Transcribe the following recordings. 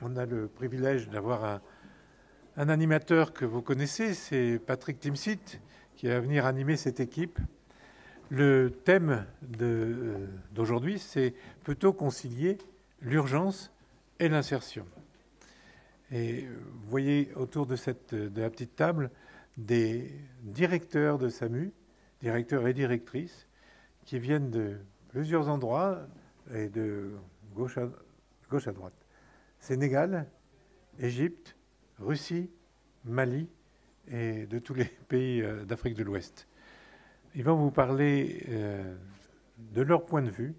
On a le privilège d'avoir un animateur que vous connaissez, c'est Patrick Timsit, qui va venir animer cette équipe. Le thème d'aujourd'hui, c'est « Peut-on concilier l'urgence et l'insertion ?» Et vous voyez autour de la petite table des directeurs de SAMU, directeurs et directrices, qui viennent de plusieurs endroits et de gauche à droite. Sénégal, Égypte, Russie, Mali et de tous les pays d'Afrique de l'Ouest. Ils vont vous parler de leur point de vue,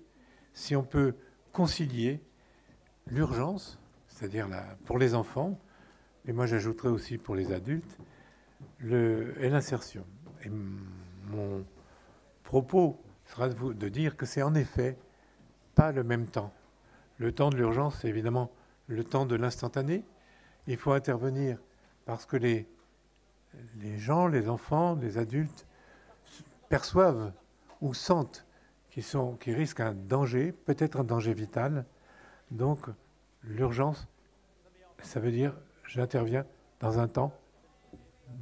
si on peut concilier l'urgence, c'est-à-dire pour les enfants, et moi j'ajouterais aussi pour les adultes, et l'insertion. Et mon propos sera de dire que c'est en effet pas le même temps. Le temps de l'urgence, c'est évidemment le temps de l'instantané. Il faut intervenir parce que les gens, les enfants, les adultes perçoivent ou sentent qu'ils risquent un danger, peut-être un danger vital. Donc, l'urgence, ça veut dire j'interviens dans un temps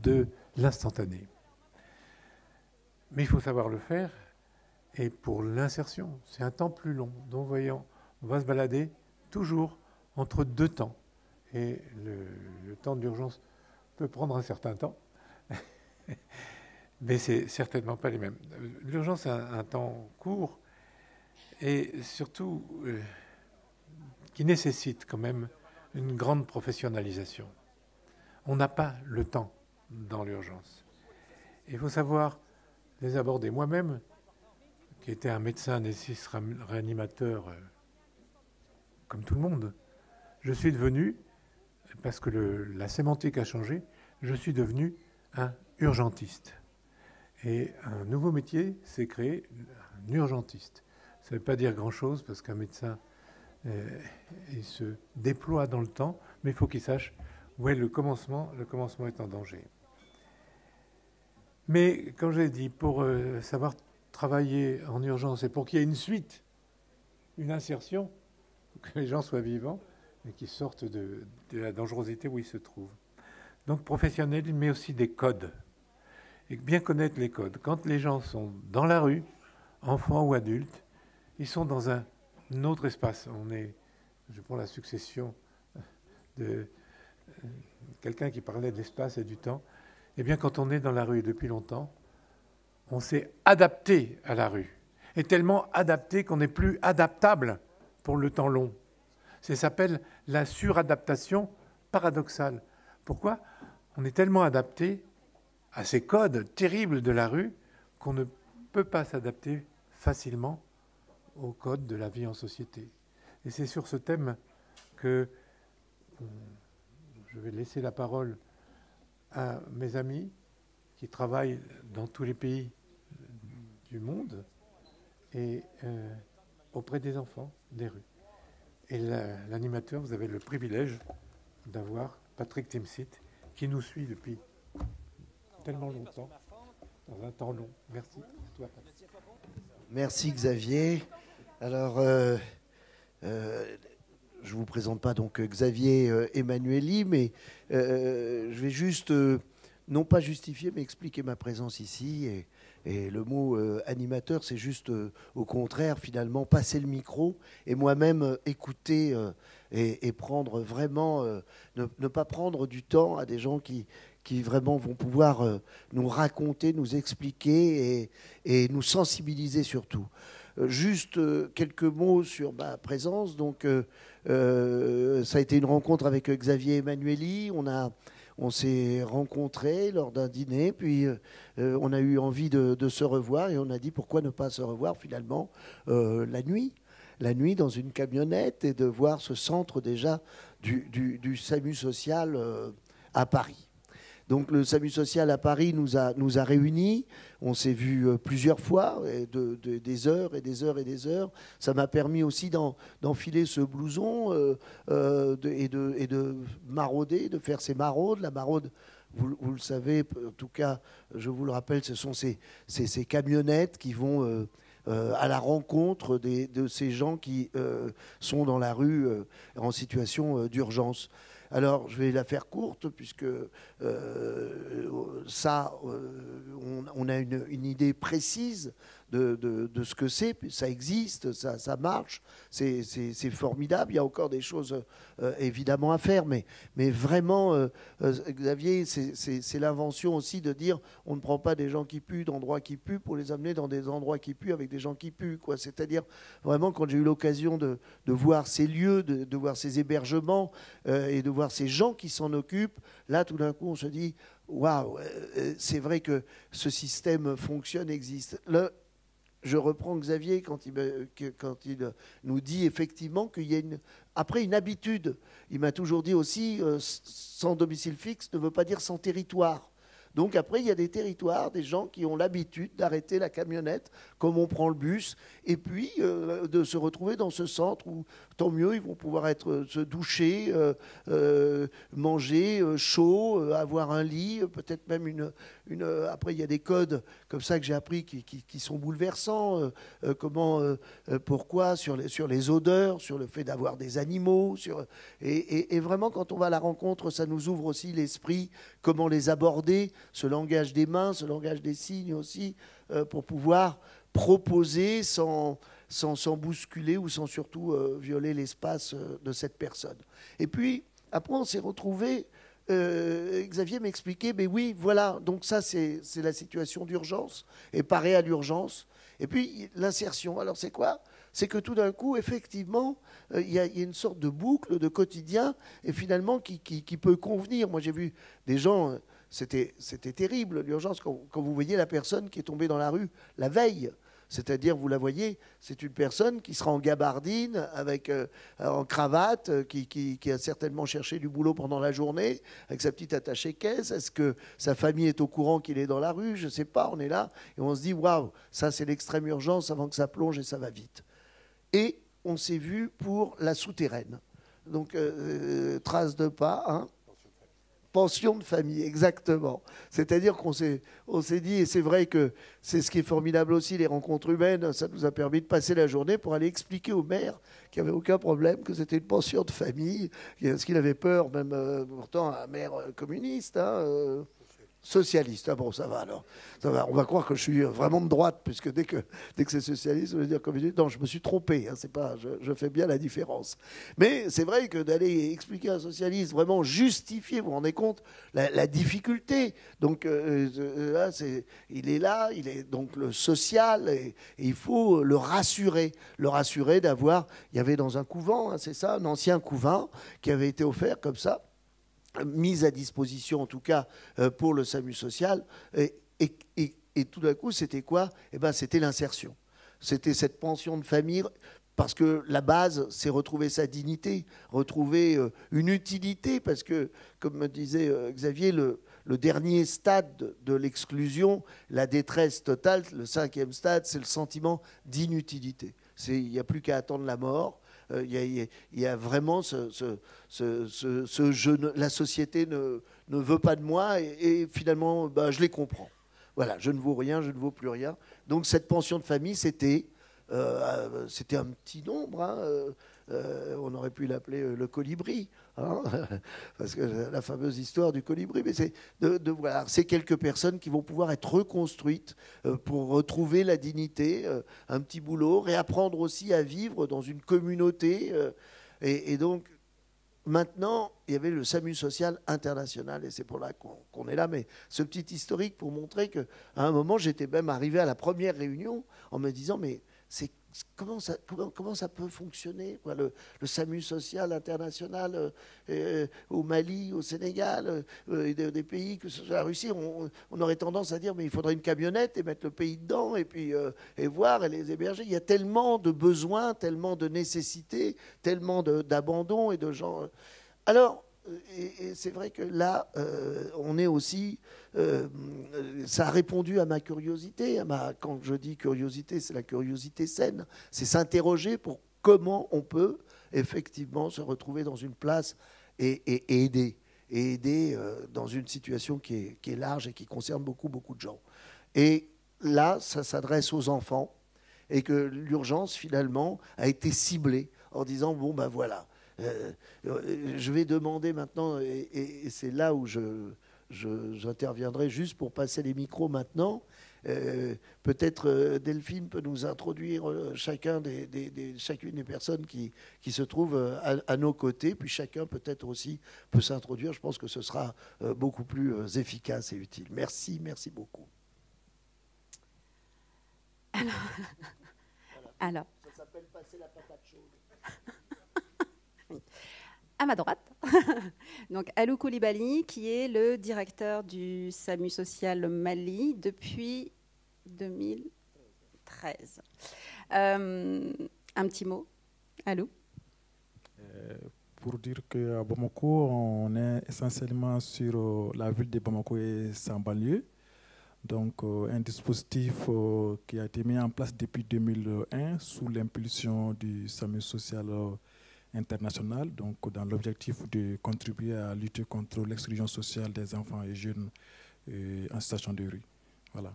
de l'instantané. Mais il faut savoir le faire. Et pour l'insertion, c'est un temps plus long. Donc, voyons, on va se balader toujours entre deux temps. Et le temps de l'urgence peut prendre un certain temps, mais c'est certainement pas les mêmes. L'urgence a un temps court et surtout qui nécessite quand même une grande professionnalisation. On n'a pas le temps dans l'urgence. Il faut savoir les aborder. Moi-même, qui était un médecin anesthésiste réanimateur comme tout le monde, je suis devenu, parce que la sémantique a changé, je suis devenu un urgentiste. Et un nouveau métier s'est créé, un urgentiste. Ça ne veut pas dire grand-chose, parce qu'un médecin, il se déploie dans le temps, mais il faut qu'il sache où est le commencement. Le commencement est en danger. Mais, comme je l'ai dit, pour savoir travailler en urgence et pour qu'il y ait une suite, une insertion, que les gens soient vivants et qu'ils sortent de la dangerosité où ils se trouvent. Donc professionnel, mais aussi des codes. Et bien connaître les codes. Quand les gens sont dans la rue, enfants ou adultes, ils sont dans un autre espace. Je prends la succession de quelqu'un qui parlait de l'espace et du temps. Eh bien, quand on est dans la rue depuis longtemps, on s'est adapté à la rue. Et tellement adapté qu'on n'est plus adaptable pour le temps long. Ça s'appelle la suradaptation paradoxale. Pourquoi ? On est tellement adapté à ces codes terribles de la rue qu'on ne peut pas s'adapter facilement aux codes de la vie en société. Et c'est sur ce thème que je vais laisser la parole à mes amis qui travaillent dans tous les pays du monde et auprès des enfants des rues. Et l'animateur, vous avez le privilège d'avoir Patrick Timsit qui nous suit depuis tellement longtemps, dans un temps long. Merci. Toi, Patrick. Merci Xavier. Alors, je ne vous présente pas donc Xavier Emmanuelli, mais je vais juste, non pas justifier, mais expliquer ma présence ici. Et le mot animateur, c'est juste, au contraire, finalement, passer le micro et moi-même écouter et prendre vraiment, ne pas prendre du temps à des gens qui vraiment vont pouvoir nous raconter, nous expliquer et nous sensibiliser surtout. Juste quelques mots sur ma présence. Donc, ça a été une rencontre avec Xavier Emmanuelli. On s'est rencontrés lors d'un dîner, puis on a eu envie de se revoir et on a dit pourquoi ne pas se revoir finalement la nuit dans une camionnette et de voir ce centre déjà du SAMU social à Paris. Donc le SAMU social à Paris nous a réunis. On s'est vus plusieurs fois, des heures et des heures et des heures. Ça m'a permis aussi d'enfiler ce blouson et de marauder, de faire ces maraudes. La maraude, vous le savez, en tout cas, je vous le rappelle, ce sont ces camionnettes qui vont à la rencontre de ces gens qui sont dans la rue en situation d'urgence. Alors, je vais la faire courte, puisque on a une idée précise de ce que c'est. Ça existe, ça marche, c'est formidable. Il y a encore des choses évidemment à faire, mais vraiment, Xavier, c'est l'invention aussi de dire on ne prend pas des gens qui puent d'endroits qui puent pour les amener dans des endroits qui puent avec des gens qui puent, quoi. C'est-à-dire, vraiment, quand j'ai eu l'occasion de voir ces lieux, de voir ces hébergements et de voir ces gens qui s'en occupent, là, tout d'un coup, on se dit waouh, c'est vrai que ce système fonctionne, existe. Je reprends Xavier quand il nous dit effectivement qu'il y a après une habitude. Il m'a toujours dit aussi, sans domicile fixe ne veut pas dire sans territoire. Donc après, il y a des territoires, des gens qui ont l'habitude d'arrêter la camionnette, comme on prend le bus, et puis de se retrouver dans ce centre où, tant mieux, ils vont pouvoir se doucher, manger chaud, avoir un lit, peut-être même après, il y a des codes comme ça que j'ai appris qui sont bouleversants. Pourquoi sur les odeurs, sur le fait d'avoir des animaux. Et vraiment, quand on va à la rencontre, ça nous ouvre aussi l'esprit, comment les aborder, ce langage des mains, ce langage des signes aussi, pour pouvoir proposer sans bousculer ou sans surtout violer l'espace de cette personne. Et puis, après, on s'est retrouvés. Xavier m'expliquait, mais oui, voilà, donc ça, c'est la situation d'urgence, et parer à l'urgence. Et puis, l'insertion, alors c'est quoi ? C'est que tout d'un coup, effectivement, il y a une sorte de boucle de quotidien, et finalement, qui peut convenir. Moi, j'ai vu des gens, c'était terrible, l'urgence, quand vous voyez la personne qui est tombée dans la rue la veille. C'est-à-dire, vous la voyez, c'est une personne qui sera en gabardine, en cravate, qui a certainement cherché du boulot pendant la journée, avec sa petite attachée-caisse. Est-ce que sa famille est au courant qu'il est dans la rue ? Je ne sais pas, on est là, et on se dit, waouh, ça c'est l'extrême urgence avant que ça plonge et ça va vite. Et on s'est vu pour la souterraine. Donc, trace de pas, hein. Pension de famille, exactement. C'est-à-dire qu'on s'est dit, et c'est vrai que c'est ce qui est formidable aussi, les rencontres humaines, ça nous a permis de passer la journée pour aller expliquer au maire qu'il n'y avait aucun problème, que c'était une pension de famille, parce qu'il avait peur, même pourtant un maire communiste, hein, socialiste. Ah bon, ça va alors. Ça va. On va croire que je suis vraiment de droite, puisque dès que c'est socialiste, on veut dire communiste. Non, je me suis trompé. Hein, c'est pas, je fais bien la différence. Mais c'est vrai que d'aller expliquer à un socialiste, vraiment justifier, vous vous rendez compte, la difficulté. Donc là, il est là, il est donc le social, et il faut le rassurer d'avoir. Il y avait dans un couvent, hein, c'est ça, un ancien couvent qui avait été offert comme ça, mise à disposition en tout cas pour le SAMU social, et tout d'un coup c'était quoi ? Eh ben, c'était l'insertion, c'était cette pension de famille, parce que la base c'est retrouver sa dignité, retrouver une utilité, parce que comme me disait Xavier, le dernier stade de l'exclusion, la détresse totale, le 5e stade, c'est le sentiment d'inutilité. Il n'y a plus qu'à attendre la mort. Il y a vraiment la société ne veut pas de moi, et finalement, je les comprends. Voilà, je ne vaux rien, je ne vaux plus rien. Donc cette pension de famille, c'était un petit nombre, hein, on aurait pu l'appeler le colibri, hein, parce que la fameuse histoire du colibri, mais voilà, c'est quelques personnes qui vont pouvoir être reconstruites pour retrouver la dignité, un petit boulot, réapprendre aussi à vivre dans une communauté, et donc maintenant, il y avait le SAMU social international, et c'est pour là qu'on est là. Mais ce petit historique pour montrer qu'à un moment, j'étais même arrivé à la première réunion en me disant, mais comment ça peut fonctionner, quoi, le SAMU social international au Mali, au Sénégal, des pays que ce soit la Russie, on aurait tendance à dire, mais il faudrait une camionnette et mettre le pays dedans, et puis et voir et les héberger. Il y a tellement de besoins, tellement de nécessités, tellement d'abandon et de gens. Alors, et c'est vrai que là, on est aussi... ça a répondu à ma curiosité. Quand je dis curiosité, c'est la curiosité saine. C'est s'interroger pour comment on peut effectivement se retrouver dans une place et aider. Et aider dans une situation qui est large et qui concerne beaucoup, beaucoup de gens. Et là, ça s'adresse aux enfants. et que l'urgence, finalement, a été ciblée en disant, bon, ben voilà, je vais demander maintenant, et c'est là où j'interviendrai juste pour passer les micros maintenant. Peut-être Delphine peut nous introduire chacune des personnes qui se trouvent à nos côtés, puis chacun peut-être aussi peut s'introduire. Je pense que ce sera beaucoup plus efficace et utile. Merci, merci beaucoup. Alors. Ça s'appelle passer la patate chaude. À ma droite, donc Alou Koulibaly, qui est le directeur du SAMU social Mali depuis 2013. Un petit mot, Alou. Pour dire qu'à Bamako, on est essentiellement sur la ville de Bamako et sa banlieue. Donc, un dispositif qui a été mis en place depuis 2001 sous l'impulsion du SAMU social international, donc dans l'objectif de contribuer à lutter contre l'exclusion sociale des enfants et jeunes en situation de rue. Voilà.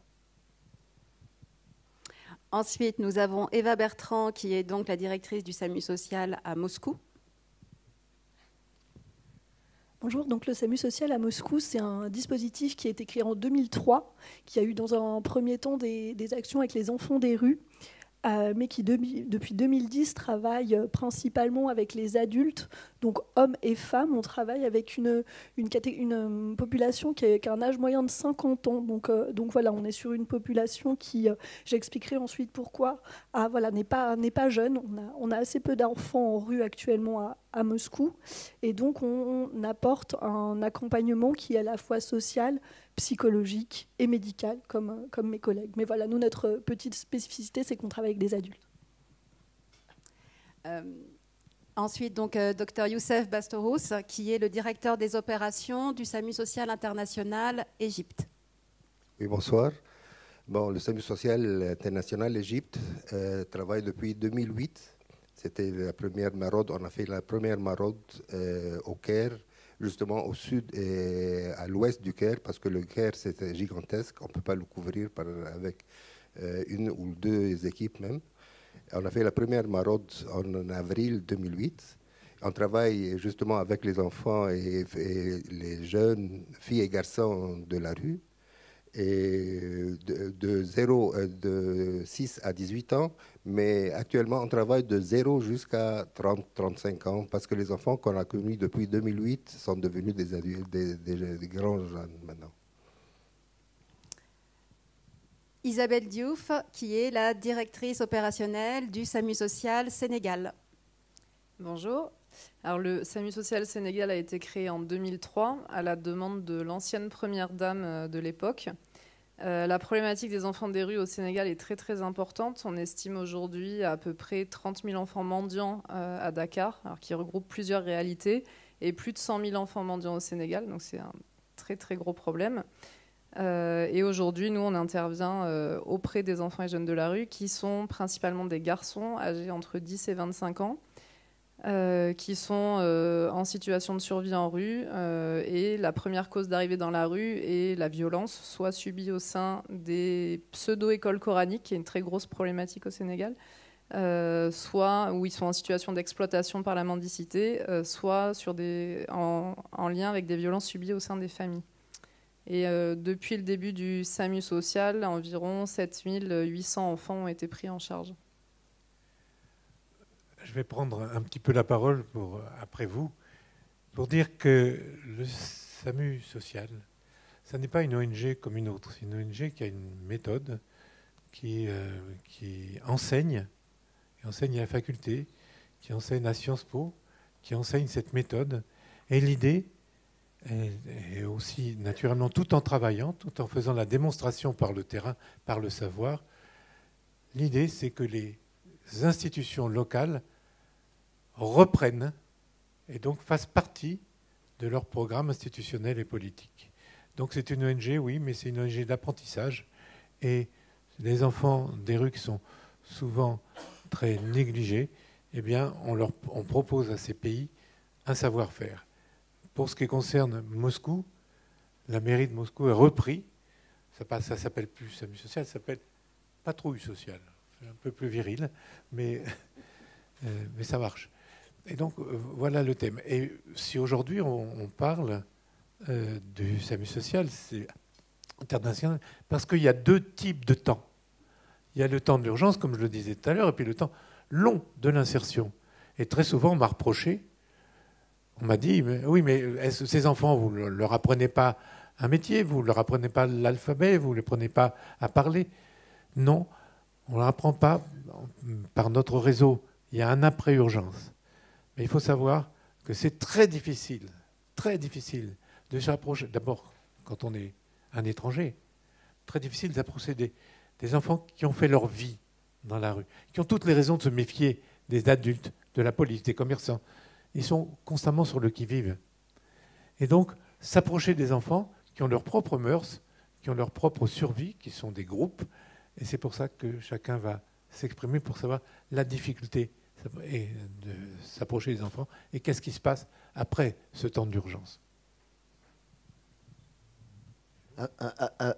Ensuite, nous avons Eva Bertrand, qui est donc la directrice du SAMU social à Moscou. Bonjour, donc le SAMU social à Moscou, c'est un dispositif qui a été créé en 2003, qui a eu dans un premier temps des actions avec les enfants des rues, mais qui depuis 2010 travaille principalement avec les adultes, donc hommes et femmes. On travaille avec une population qui a un âge moyen de 50 ans. Donc voilà, on est sur une population qui, j'expliquerai ensuite pourquoi, n'est pas jeune. On a assez peu d'enfants en rue actuellement à Moscou. Et donc on apporte un accompagnement qui est à la fois social, psychologique et médical, comme mes collègues. Mais voilà, nous, notre petite spécificité, c'est qu'on travaille avec des adultes. Ensuite, donc, Dr Youssef Bastorous, qui est le directeur des opérations du SAMU social international Égypte. Oui, bonsoir. Bon, le SAMU social international Égypte travaille depuis 2008. C'était la première maraude. On a fait la première maraude au Caire, justement au sud et à l'ouest du Caire, parce que le Caire, c'est gigantesque. On ne peut pas le couvrir avec une ou deux équipes même. On a fait la première maraude en avril 2008. On travaille justement avec les enfants et les jeunes filles et garçons de la rue, et de 6 à 18 ans, mais actuellement on travaille de 0 jusqu'à 30-35 ans, parce que les enfants qu'on a connus depuis 2008 sont devenus des adultes, des grands jeunes maintenant. Isabelle Diouf, qui est la directrice opérationnelle du SAMU social Sénégal. Bonjour. Alors, le SAMU social Sénégal a été créé en 2003 à la demande de l'ancienne première dame de l'époque. La problématique des enfants des rues au Sénégal est très très importante. On estime aujourd'hui à peu près 30 000 enfants mendiants à Dakar, alors qui regroupent plusieurs réalités, et plus de 100 000 enfants mendiants au Sénégal. Donc c'est un très très gros problème. Et aujourd'hui, nous, on intervient auprès des enfants et jeunes de la rue, qui sont principalement des garçons âgés entre 10 et 25 ans, qui sont en situation de survie en rue. Et la première cause d'arrivée dans la rue est la violence, soit subie au sein des pseudo-écoles coraniques, qui est une très grosse problématique au Sénégal, soit où ils sont en situation d'exploitation par la mendicité, soit en lien avec des violences subies au sein des familles. Et depuis le début du SAMU social, environ 7800 enfants ont été pris en charge. Je vais prendre un petit peu la parole après vous pour dire que le SAMU social, ça n'est pas une ONG comme une autre. C'est une ONG qui a une méthode qui enseigne à la faculté, qui enseigne à Sciences Po, qui enseigne cette méthode. Et l'idée, et aussi naturellement tout en travaillant, tout en faisant la démonstration par le terrain, par le savoir, l'idée c'est que les institutions locales reprennent et donc fassent partie de leur programme institutionnel et politique. Donc c'est une ONG, oui, mais c'est une ONG d'apprentissage, et les enfants des rues qui sont souvent très négligés, eh bien on propose à ces pays un savoir-faire. Pour ce qui concerne Moscou, la mairie de Moscou a repris, ça s'appelle plus SAMU social, ça s'appelle patrouille sociale. un peu plus viril, mais ça marche. Et donc, voilà le thème. Et si aujourd'hui on parle du SAMU social, c'est international, parce qu'il y a 2 types de temps. Il y a le temps de l'urgence, comme je le disais tout à l'heure, et puis le temps long de l'insertion. Et très souvent, on m'a reproché, on m'a dit, oui, mais ces enfants, vous ne leur apprenez pas un métier, vous ne leur apprenez pas l'alphabet, vous ne les prenez pas à parler. Non, on ne leur apprend pas par notre réseau. Il y a un après-urgence. Mais il faut savoir que c'est très difficile de s'approcher. D'abord, quand on est un étranger, très difficile d'approcher des enfants qui ont fait leur vie dans la rue, qui ont toutes les raisons de se méfier des adultes, de la police, des commerçants. Ils sont constamment sur le qui-vive. Et donc, s'approcher des enfants qui ont leurs propres mœurs, qui ont leur propre survie, qui sont des groupes. Et c'est pour ça que chacun va s'exprimer pour savoir la difficulté de s'approcher des enfants et qu'est-ce qui se passe après ce temps d'urgence.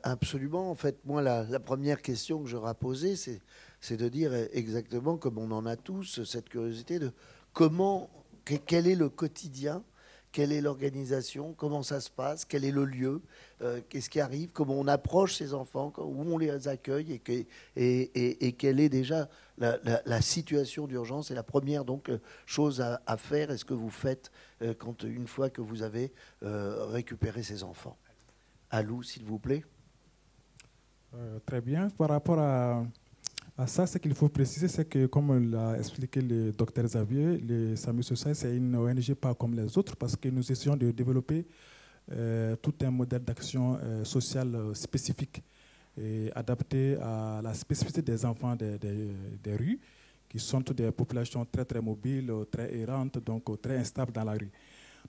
Absolument. En fait, moi, la première question que j'aurais posée, c'est de dire exactement, comme on en a tous, cette curiosité de quel est le quotidien, quelle est l'organisation, comment ça se passe, quel est le lieu, qu'est-ce qui arrive, comment on approche ces enfants, où on les accueille et quelle est déjà la situation d'urgence. Et la première donc chose à faire, est-ce que vous faites une fois que vous avez récupéré ces enfants? Alou, s'il vous plaît. Très bien. Par rapport à ça, ce qu'il faut préciser, c'est que, comme l'a expliqué le docteur Xavier, le SAMU social, c'est une ONG pas comme les autres, parce que nous essayons de développer tout un modèle d'action sociale spécifique et adapté à la spécificité des enfants des rues, qui sont des populations très, très mobiles, très errantes, donc très instables dans la rue.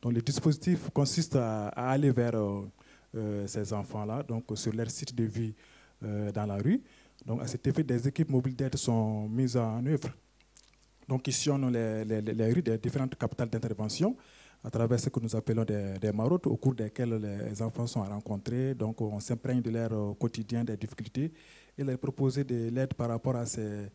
Donc, le dispositif consiste à aller vers ces enfants-là, donc sur leur site de vie dans la rue. Donc, à cet effet, des équipes mobiles d'aide sont mises en œuvre. Donc, ici, on a les rues des différentes capitales d'intervention à travers ce que nous appelons des maraudes, au cours desquelles les enfants sont rencontrés. Donc, on s'imprègne de leur quotidien, des difficultés, et leur proposer de l'aide par rapport à ces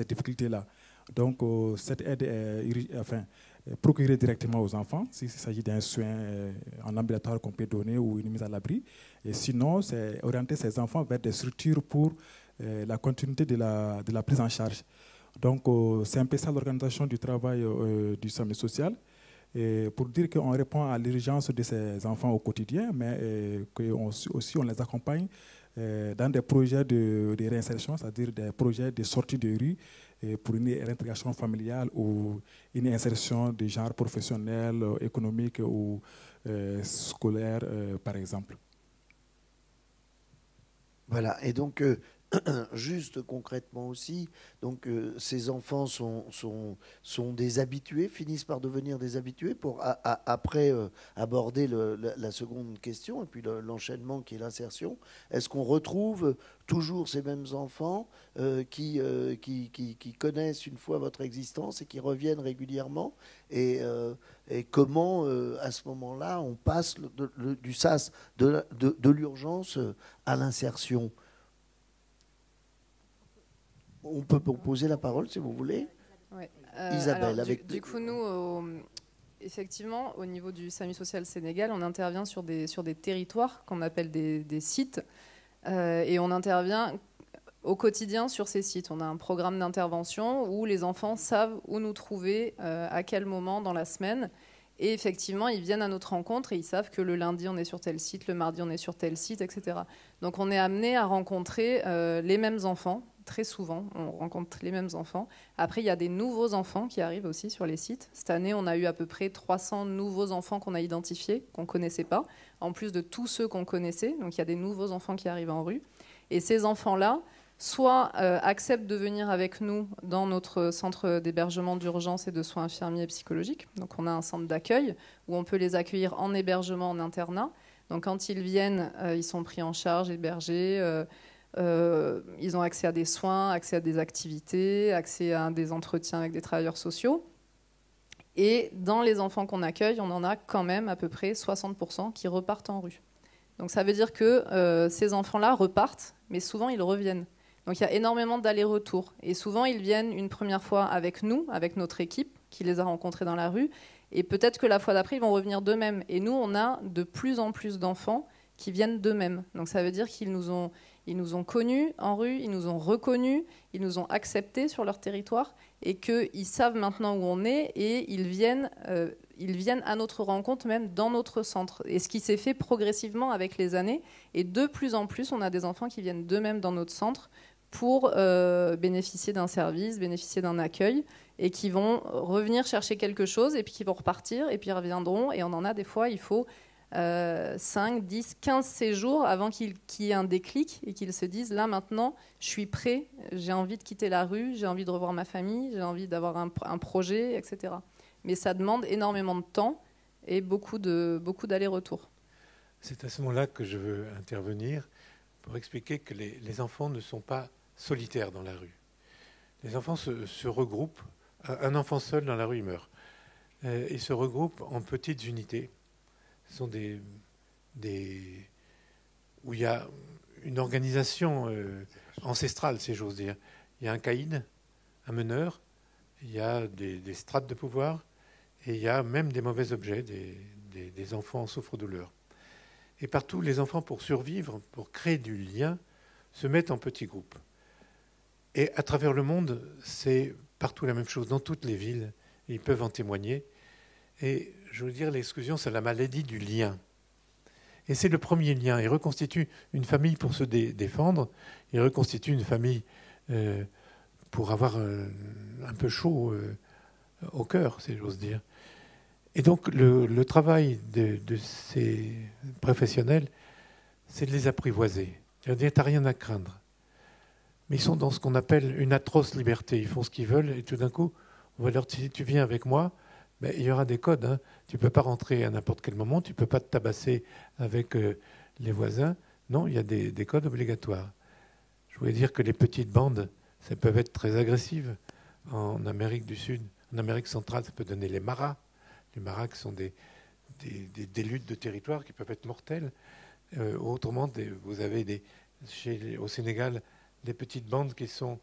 difficultés-là. Donc, cette aide est procurée directement aux enfants, s'il s'agit d'un soin en ambulatoire qu'on peut donner ou une mise à l'abri. Et sinon, c'est orienter ces enfants vers des structures pour la continuité de la prise en charge. Donc, c'est un peu ça l'organisation du travail du SAMU social. Et pour dire qu'on répond à l'urgence de ces enfants au quotidien, mais aussi on les accompagne dans des projets de réinsertion, c'est-à-dire des projets de sortie de rue pour une réintégration familiale ou une insertion de genre professionnel, économique ou scolaire, par exemple. Voilà, et donc juste concrètement aussi, donc ces enfants sont des habitués, finissent par devenir des habitués pour après aborder la seconde question et puis l'enchaînement qui est l'insertion. Est-ce qu'on retrouve toujours ces mêmes enfants qui connaissent une fois votre existence et qui reviennent régulièrement et comment à ce moment-là on passe du sas de l'urgence à l'insertion? On peut poser la parole si vous voulez. Ouais. Isabelle. Alors, du coup, nous, effectivement, au niveau du SAMU social Sénégal, on intervient sur des territoires qu'on appelle des sites. Et on intervient au quotidien sur ces sites. On a un programme d'intervention où les enfants savent où nous trouver, à quel moment dans la semaine. Et effectivement, ils viennent à notre rencontre et ils savent que le lundi, on est sur tel site, le mardi, on est sur tel site, etc. Donc, on est amené à rencontrer les mêmes enfants. Très souvent, on rencontre les mêmes enfants. Après, il y a des nouveaux enfants qui arrivent aussi sur les sites. Cette année, on a eu à peu près 300 nouveaux enfants qu'on a identifiés, qu'on ne connaissait pas, en plus de tous ceux qu'on connaissait. Donc, il y a des nouveaux enfants qui arrivent en rue. Et ces enfants-là, soit acceptent de venir avec nous dans notre centre d'hébergement d'urgence et de soins infirmiers et psychologiques. Donc, on a un centre d'accueil où on peut les accueillir en hébergement, en internat. Donc, quand ils viennent, ils sont pris en charge, hébergés. Ils ont accès à des soins, accès à des activités, accès à des entretiens avec des travailleurs sociaux. Et dans les enfants qu'on accueille, on en a quand même à peu près 60% qui repartent en rue. Donc ça veut dire que ces enfants-là repartent, mais souvent ils reviennent. Donc il y a énormément d'allers-retours. Et souvent, ils viennent une première fois avec nous, avec notre équipe, qui les a rencontrés dans la rue. Et peut-être que la fois d'après, ils vont revenir d'eux-mêmes. Et nous, on a de plus en plus d'enfants qui viennent d'eux-mêmes. Donc ça veut dire qu'ils nous ont connus en rue, ils nous ont reconnus, ils nous ont acceptés sur leur territoire et qu'ils savent maintenant où on est et ils viennent à notre rencontre, même dans notre centre. Et ce qui s'est fait progressivement avec les années. Et de plus en plus, on a des enfants qui viennent d'eux-mêmes dans notre centre pour bénéficier d'un service, bénéficier d'un accueil et qui vont revenir chercher quelque chose et puis qui vont repartir et puis ils reviendront. Et on en a des fois, il faut 5, 10, 15 séjours avant qu'il y ait un déclic et qu'ils se disent là maintenant je suis prêt, j'ai envie de quitter la rue, j'ai envie de revoir ma famille, j'ai envie d'avoir un projet, etc. Mais ça demande énormément de temps et beaucoup d'allers-retours. C'est à ce moment-là que je veux intervenir pour expliquer que les enfants ne sont pas solitaires dans la rue. Les enfants se regroupent. Un enfant seul dans la rue, il meurt. Ils se regroupent en petites unités. Ce sont où il y a une organisation ancestrale, si j'ose dire. Il y a un caïd, un meneur, il y a des strates de pouvoir, et il y a même des mauvais objets, des enfants en souffre-douleur. Et partout, les enfants, pour survivre, pour créer du lien, se mettent en petits groupes. Et à travers le monde, c'est partout la même chose, dans toutes les villes, ils peuvent en témoigner. Et je veux dire, l'exclusion, c'est la maladie du lien. Et c'est le premier lien. Il reconstitue une famille pour se défendre, il reconstitue une famille pour avoir un peu chaud au cœur, si j'ose dire. Et donc, le travail de ces professionnels, c'est de les apprivoiser. C'est-à-dire, tu n'as rien à craindre. Mais ils sont dans ce qu'on appelle une atroce liberté. Ils font ce qu'ils veulent et tout d'un coup, on va leur dire, si tu viens avec moi, ben, il y aura des codes. Hein. Tu ne peux pas rentrer à n'importe quel moment, tu ne peux pas te tabasser avec les voisins. Non, il y a des codes obligatoires. Je voulais dire que les petites bandes, ça peut être très agressives. En Amérique du Sud, en Amérique centrale, ça peut donner les maras. Les maras qui sont des luttes de territoire qui peuvent être mortelles. Autrement, vous avez au Sénégal des petites bandes qui sont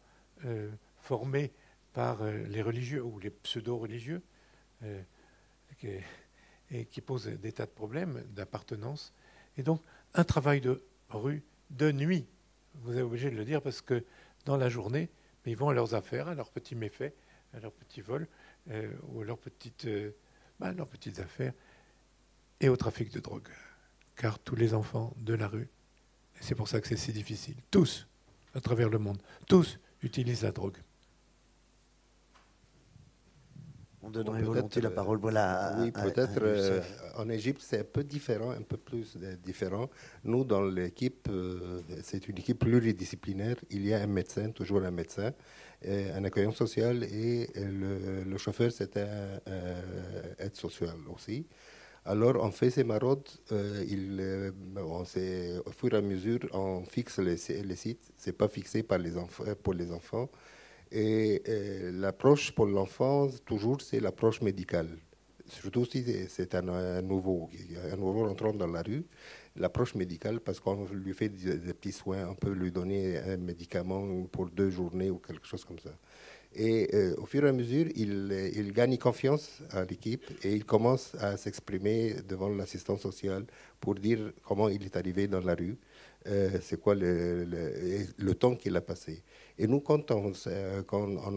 formées par les religieux ou les pseudo-religieux et qui posent des tas de problèmes d'appartenance. Et donc, un travail de rue de nuit, vous êtes obligé de le dire parce que dans la journée, ils vont à leurs affaires, à leurs petits méfaits, à leurs petits vols ou à leurs petites affaires et au trafic de drogue. Car tous les enfants de la rue, et c'est pour ça que c'est si difficile, tous, à travers le monde, tous utilisent la drogue. On donnerait volontiers la parole. Voilà. Oui, peut-être en Égypte, c'est un peu différent, un peu plus différent. Nous, dans l'équipe, c'est une équipe pluridisciplinaire. Il y a un médecin, toujours un médecin, un accueillant social et le chauffeur, c'est un aide sociale aussi. Alors, on fait ces maraudes, au fur et à mesure, on fixe les sites. Ce n'est pas fixé pour les enfants. Et l'approche pour l'enfant, toujours, c'est l'approche médicale. Surtout si c'est un nouveau entrant dans la rue, l'approche médicale, parce qu'on lui fait des petits soins, on peut lui donner un médicament pour 2 journées ou quelque chose comme ça. Et au fur et à mesure, il gagne confiance à l'équipe et il commence à s'exprimer devant l'assistant social pour dire comment il est arrivé dans la rue, c'est quoi le temps qu'il a passé. Et nous, quand on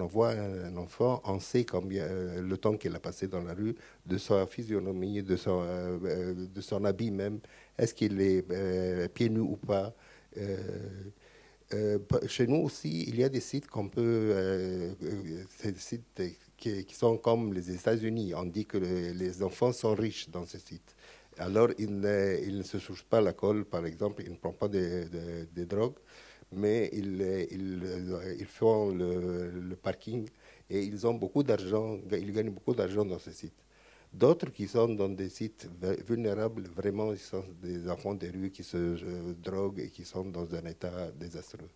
envoie un enfant, on sait combien le temps qu'il a passé dans la rue, de sa physionomie, de son habit même, est-ce qu'il est pieds nus ou pas. Chez nous aussi, il y a des sites qu'on peut, c'est des sites qui sont comme les États-Unis. On dit que les enfants sont riches dans ces sites. Alors, ils ne se souchent pas l'alcool, par exemple, ils ne prennent pas des drogues, mais ils font le parking et ils ont beaucoup d'argent, ils gagnent beaucoup d'argent dans ces sites. D'autres qui sont dans des sites vulnérables, vraiment, ils sont des enfants des rues qui se droguent et qui sont dans un état désastreux.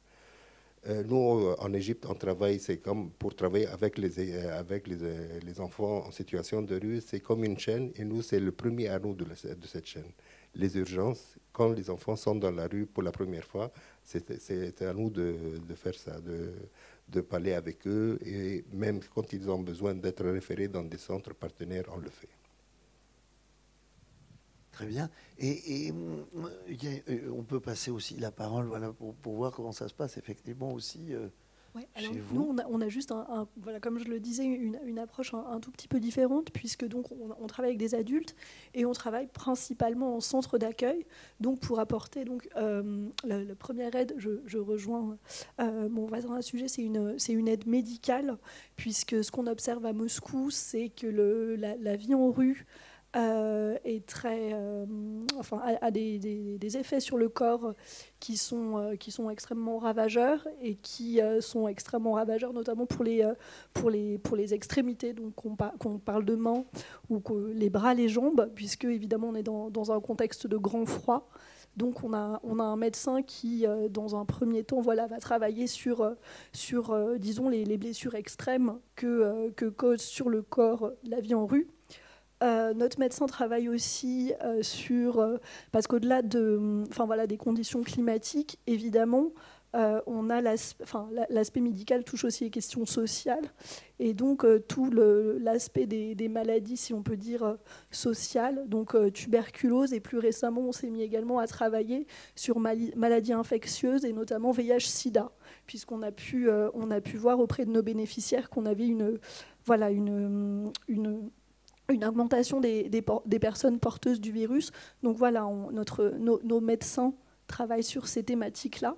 Nous, en Égypte, on travaille, c'est comme pour travailler avec les enfants en situation de rue, c'est comme une chaîne, et nous, c'est le premier anneau de cette chaîne. Les urgences, quand les enfants sont dans la rue pour la première fois, c'est à nous de faire ça, de parler avec eux, et même quand ils ont besoin d'être référés dans des centres partenaires, on le fait. Très bien. Et on peut passer aussi la parole, voilà, pour voir comment ça se passe effectivement aussi Ouais, alors chez vous. nous, on a juste, voilà, comme je le disais, une approche un tout petit peu différente, puisque donc on travaille avec des adultes et on travaille principalement en centre d'accueil. Donc pour apporter donc la première aide, je rejoins mon voisin à ce sujet, c'est une aide médicale, puisque ce qu'on observe à Moscou, c'est que la vie en rue est très, a des effets sur le corps qui sont extrêmement ravageurs et qui sont extrêmement ravageurs notamment pour les extrémités, donc qu'on parle de mains ou que les bras, les jambes, puisque évidemment on est dans un contexte de grand froid. Donc on a un médecin qui, dans un premier temps, voilà, va travailler sur disons, les blessures extrêmes que cause sur le corps la vie en rue. Notre médecin travaille aussi parce qu'au-delà des conditions climatiques, évidemment, on a l'aspect médical touche aussi les questions sociales, et donc tout l'aspect des maladies, si on peut dire, sociales, donc tuberculose, et plus récemment on s'est mis également à travailler sur maladies infectieuses et notamment VIH/SIDA, puisqu'on a pu voir auprès de nos bénéficiaires qu'on avait une augmentation des personnes porteuses du virus. Donc voilà, nos médecins travaillent sur ces thématiques-là.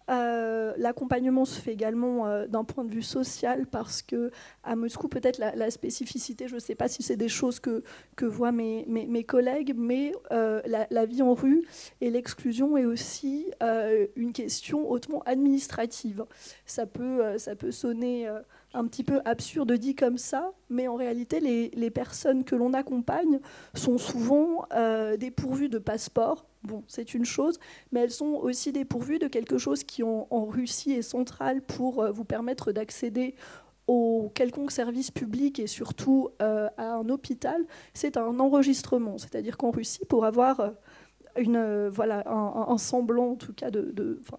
L'accompagnement se fait également d'un point de vue social, parce qu'à Moscou, peut-être la spécificité, je ne sais pas si c'est des choses que voient mes collègues, mais la vie en rue et l'exclusion est aussi une question hautement administrative. Ça peut sonner un petit peu absurde dit comme ça, mais en réalité, les personnes que l'on accompagne sont souvent dépourvues de passeport. Bon, c'est une chose, mais elles sont aussi dépourvues de quelque chose qui, en Russie, est central pour vous permettre d'accéder au quelconque service public et surtout à un hôpital. C'est un enregistrement. C'est-à-dire qu'en Russie, pour avoir un semblant en tout cas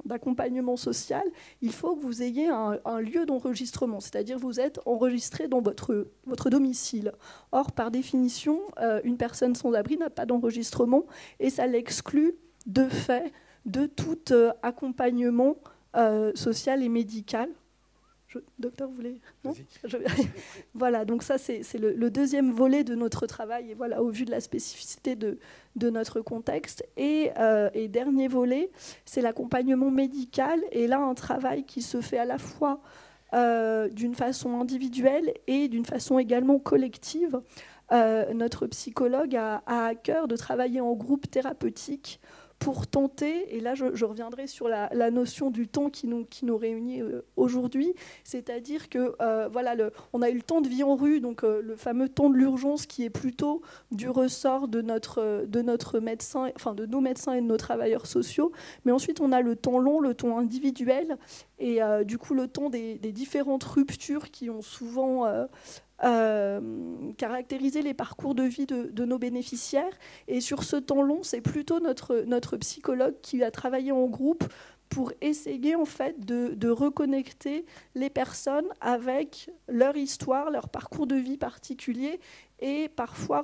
d'accompagnement social, il faut que vous ayez un lieu d'enregistrement, c'est-à-dire vous êtes enregistré dans votre domicile. Or, par définition, une personne sans abri n'a pas d'enregistrement, et ça l'exclut de fait de tout accompagnement social et médical. Docteur, vous voulez ? Non ? Voilà, donc ça c'est le deuxième volet de notre travail, et voilà, au vu de la spécificité de notre contexte. Et dernier volet, c'est l'accompagnement médical, et là un travail qui se fait à la fois d'une façon individuelle et d'une façon également collective. Notre psychologue a à cœur de travailler en groupe thérapeutique pour tenter, et là je reviendrai sur la notion du temps qui nous réunit aujourd'hui, c'est-à-dire que on a eu le temps de vie en rue, donc le fameux temps de l'urgence qui est plutôt du ressort de notre médecin, enfin de nos médecins et de nos travailleurs sociaux, mais ensuite on a le temps long, le temps individuel, et du coup le temps des différentes ruptures qui ont souvent caractériser les parcours de vie de nos bénéficiaires. Et sur ce temps long, c'est plutôt notre psychologue qui a travaillé en groupe pour essayer en fait de reconnecter les personnes avec leur histoire, leur parcours de vie particulier, et parfois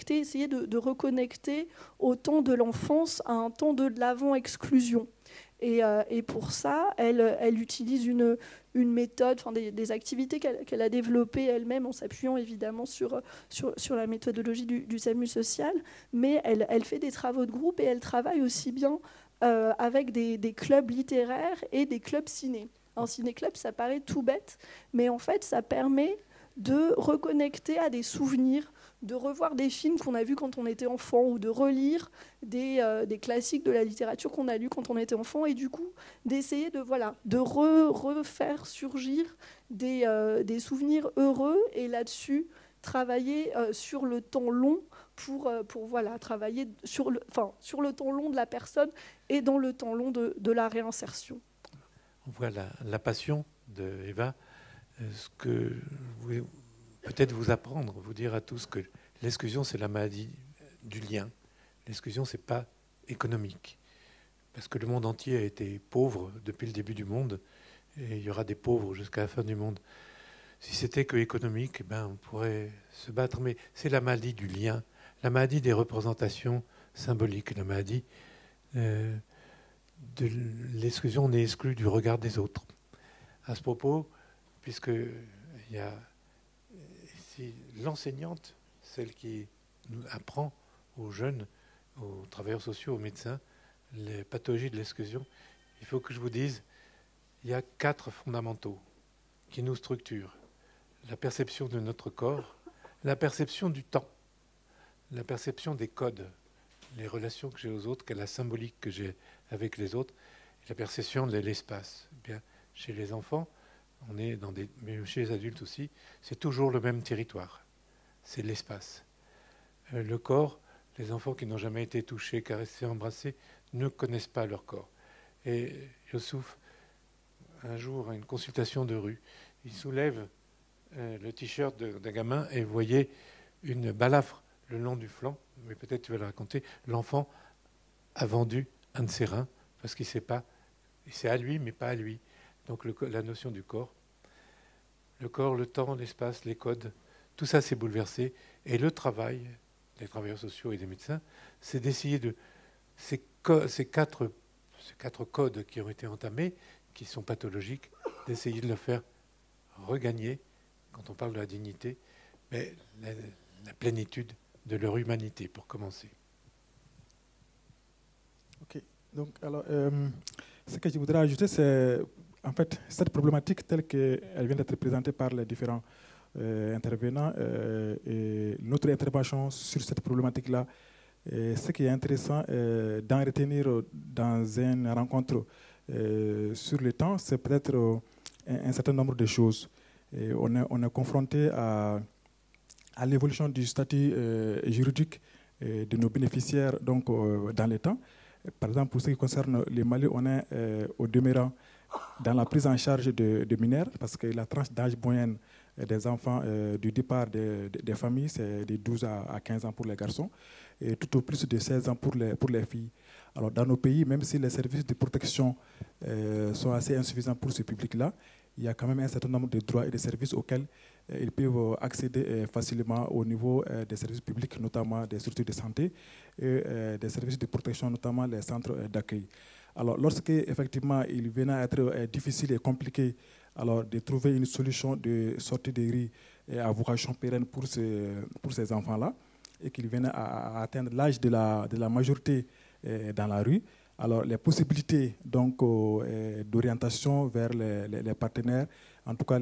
essayer de reconnecter au temps de l'enfance à un temps de l'avant-exclusion. Et pour ça, elle utilise une méthode, des activités qu'elle a développées elle-même en s'appuyant évidemment sur la méthodologie du SAMU social, mais elle fait des travaux de groupe, et elle travaille aussi bien avec des clubs littéraires et des clubs ciné. Un ciné-club, ça paraît tout bête, mais en fait, ça permet de reconnecter à des souvenirs, de revoir des films qu'on a vus quand on était enfant, ou de relire des classiques de la littérature qu'on a lus quand on était enfant, et du coup d'essayer de refaire surgir des souvenirs heureux, et là-dessus travailler sur le temps long pour travailler sur le temps long de la personne et dans le temps long de la réinsertion. on voit la passion de Eva, ce que je voulais peut-être vous apprendre, vous dire à tous que l'exclusion, c'est la maladie du lien. L'exclusion, ce n'est pas économique. Parce que le monde entier a été pauvre depuis le début du monde, et il y aura des pauvres jusqu'à la fin du monde. Si c'était que économique, on pourrait se battre, mais c'est la maladie du lien, la maladie des représentations symboliques, la maladie de l'exclusion. On est exclu du regard des autres. À ce propos, puisque il y a ici l'enseignante, celle qui nous apprend aux jeunes, aux travailleurs sociaux, aux médecins, les pathologies de l'exclusion, il faut que je vous dise, il y a 4 fondamentaux qui nous structurent. La perception de notre corps, la perception du temps, la perception des codes, les relations que j'ai aux autres, la symbolique que j'ai avec les autres, et la perception de l'espace. Bien, chez les enfants, on est mais chez les adultes aussi, c'est toujours le même territoire, c'est l'espace. Le corps, les enfants qui n'ont jamais été touchés, caressés, embrassés, ne connaissent pas leur corps. Et Youssouf, un jour, à une consultation de rue, il soulève le t-shirt d'un gamin et vous voyez une balafre le long du flanc, mais peut-être tu vas le raconter. L'enfant a vendu un de ses reins parce qu'il ne sait pas, c'est à lui mais pas à lui. Donc la notion du corps, le corps, le temps, l'espace, les codes, tout ça s'est bouleversé. Et le travail des travailleurs sociaux et des médecins, c'est d'essayer de ces 4 codes qui ont été entamés, qui sont pathologiques, d'essayer de le faire regagner, quand on parle de la dignité, mais la plénitude de leur humanité, pour commencer. Ok. Donc, alors, ce que je voudrais ajouter, c'est en fait cette problématique telle qu'elle vient d'être présentée par les différents intervenants et notre intervention sur cette problématique-là. Ce qui est intéressant d'en retenir dans une rencontre sur le temps, c'est peut-être un certain nombre de choses. Et on est confronté à l'évolution du statut juridique de nos bénéficiaires donc, dans les temps. Par exemple, pour ce qui concerne les Mali, on est au demeurant dans la prise en charge de mineurs, parce que la tranche d'âge moyenne des enfants du départ des familles, c'est de 12 à 15 ans pour les garçons, et tout au plus de 16 ans pour les filles. Alors, dans nos pays, même si les services de protection sont assez insuffisants pour ce public-là, il y a quand même un certain nombre de droits et de services auxquels ils peuvent accéder facilement au niveau des services publics, notamment des structures de santé et des services de protection, notamment les centres d'accueil. Alors, lorsque effectivement il venait à être difficile et compliqué alors, de trouver une solution de sortie des rues à vocation pérenne pour ces enfants-là, et qu'ils venaient à atteindre l'âge de la majorité dans la rue, alors les possibilités donc d'orientation vers les partenaires, en tout cas,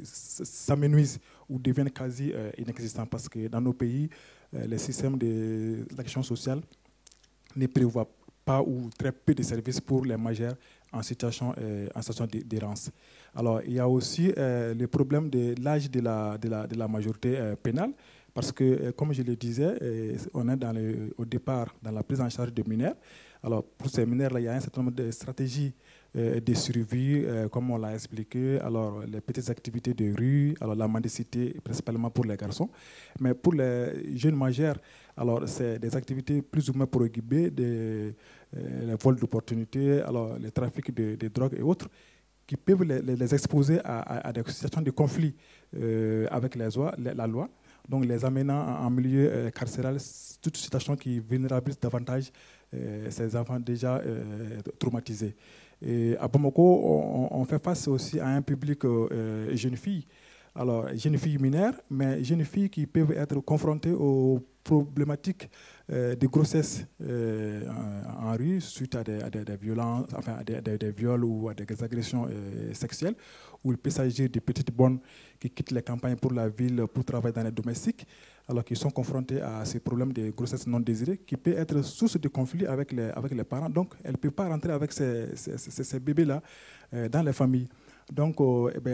s'amenuisent ou deviennent quasi inexistants, parce que dans nos pays, les systèmes d'action sociale ne prévoient pas ou très peu de services pour les majeurs en situation d'errance. Alors, il y a aussi le problème de l'âge de la majorité pénale, parce que, comme je le disais, on est au départ dans la prise en charge des mineurs. Alors, pour ces mineurs-là, il y a un certain nombre de stratégies de survie, comme on l'a expliqué. Alors, les petites activités de rue, alors la mendicité, principalement pour les garçons. Mais pour les jeunes majeurs, alors, c'est des activités plus ou moins prohibées, les vols d'opportunités, alors les trafics de drogue et autres, qui peuvent les exposer à des situations de conflit avec la loi. Donc, les amenant en milieu carcéral, toute situation qui vulnérabilise davantage ces enfants déjà traumatisés. Et à Bamako, on fait face aussi à un public jeunes filles. Alors, jeunes filles mineures, mais jeunes filles qui peuvent être confrontées aux problématiques de grossesse en rue suite à des violences, enfin à des viols ou à des agressions sexuelles, où il peut s'agir de petites bonnes qui quittent les campagnes pour la ville pour travailler dans les domestiques, alors qu'ils sont confrontés à ces problèmes de grossesse non désirée qui peut être source de conflit avec les parents. Donc, elle ne peut pas rentrer avec ces bébés-là dans les familles. Donc,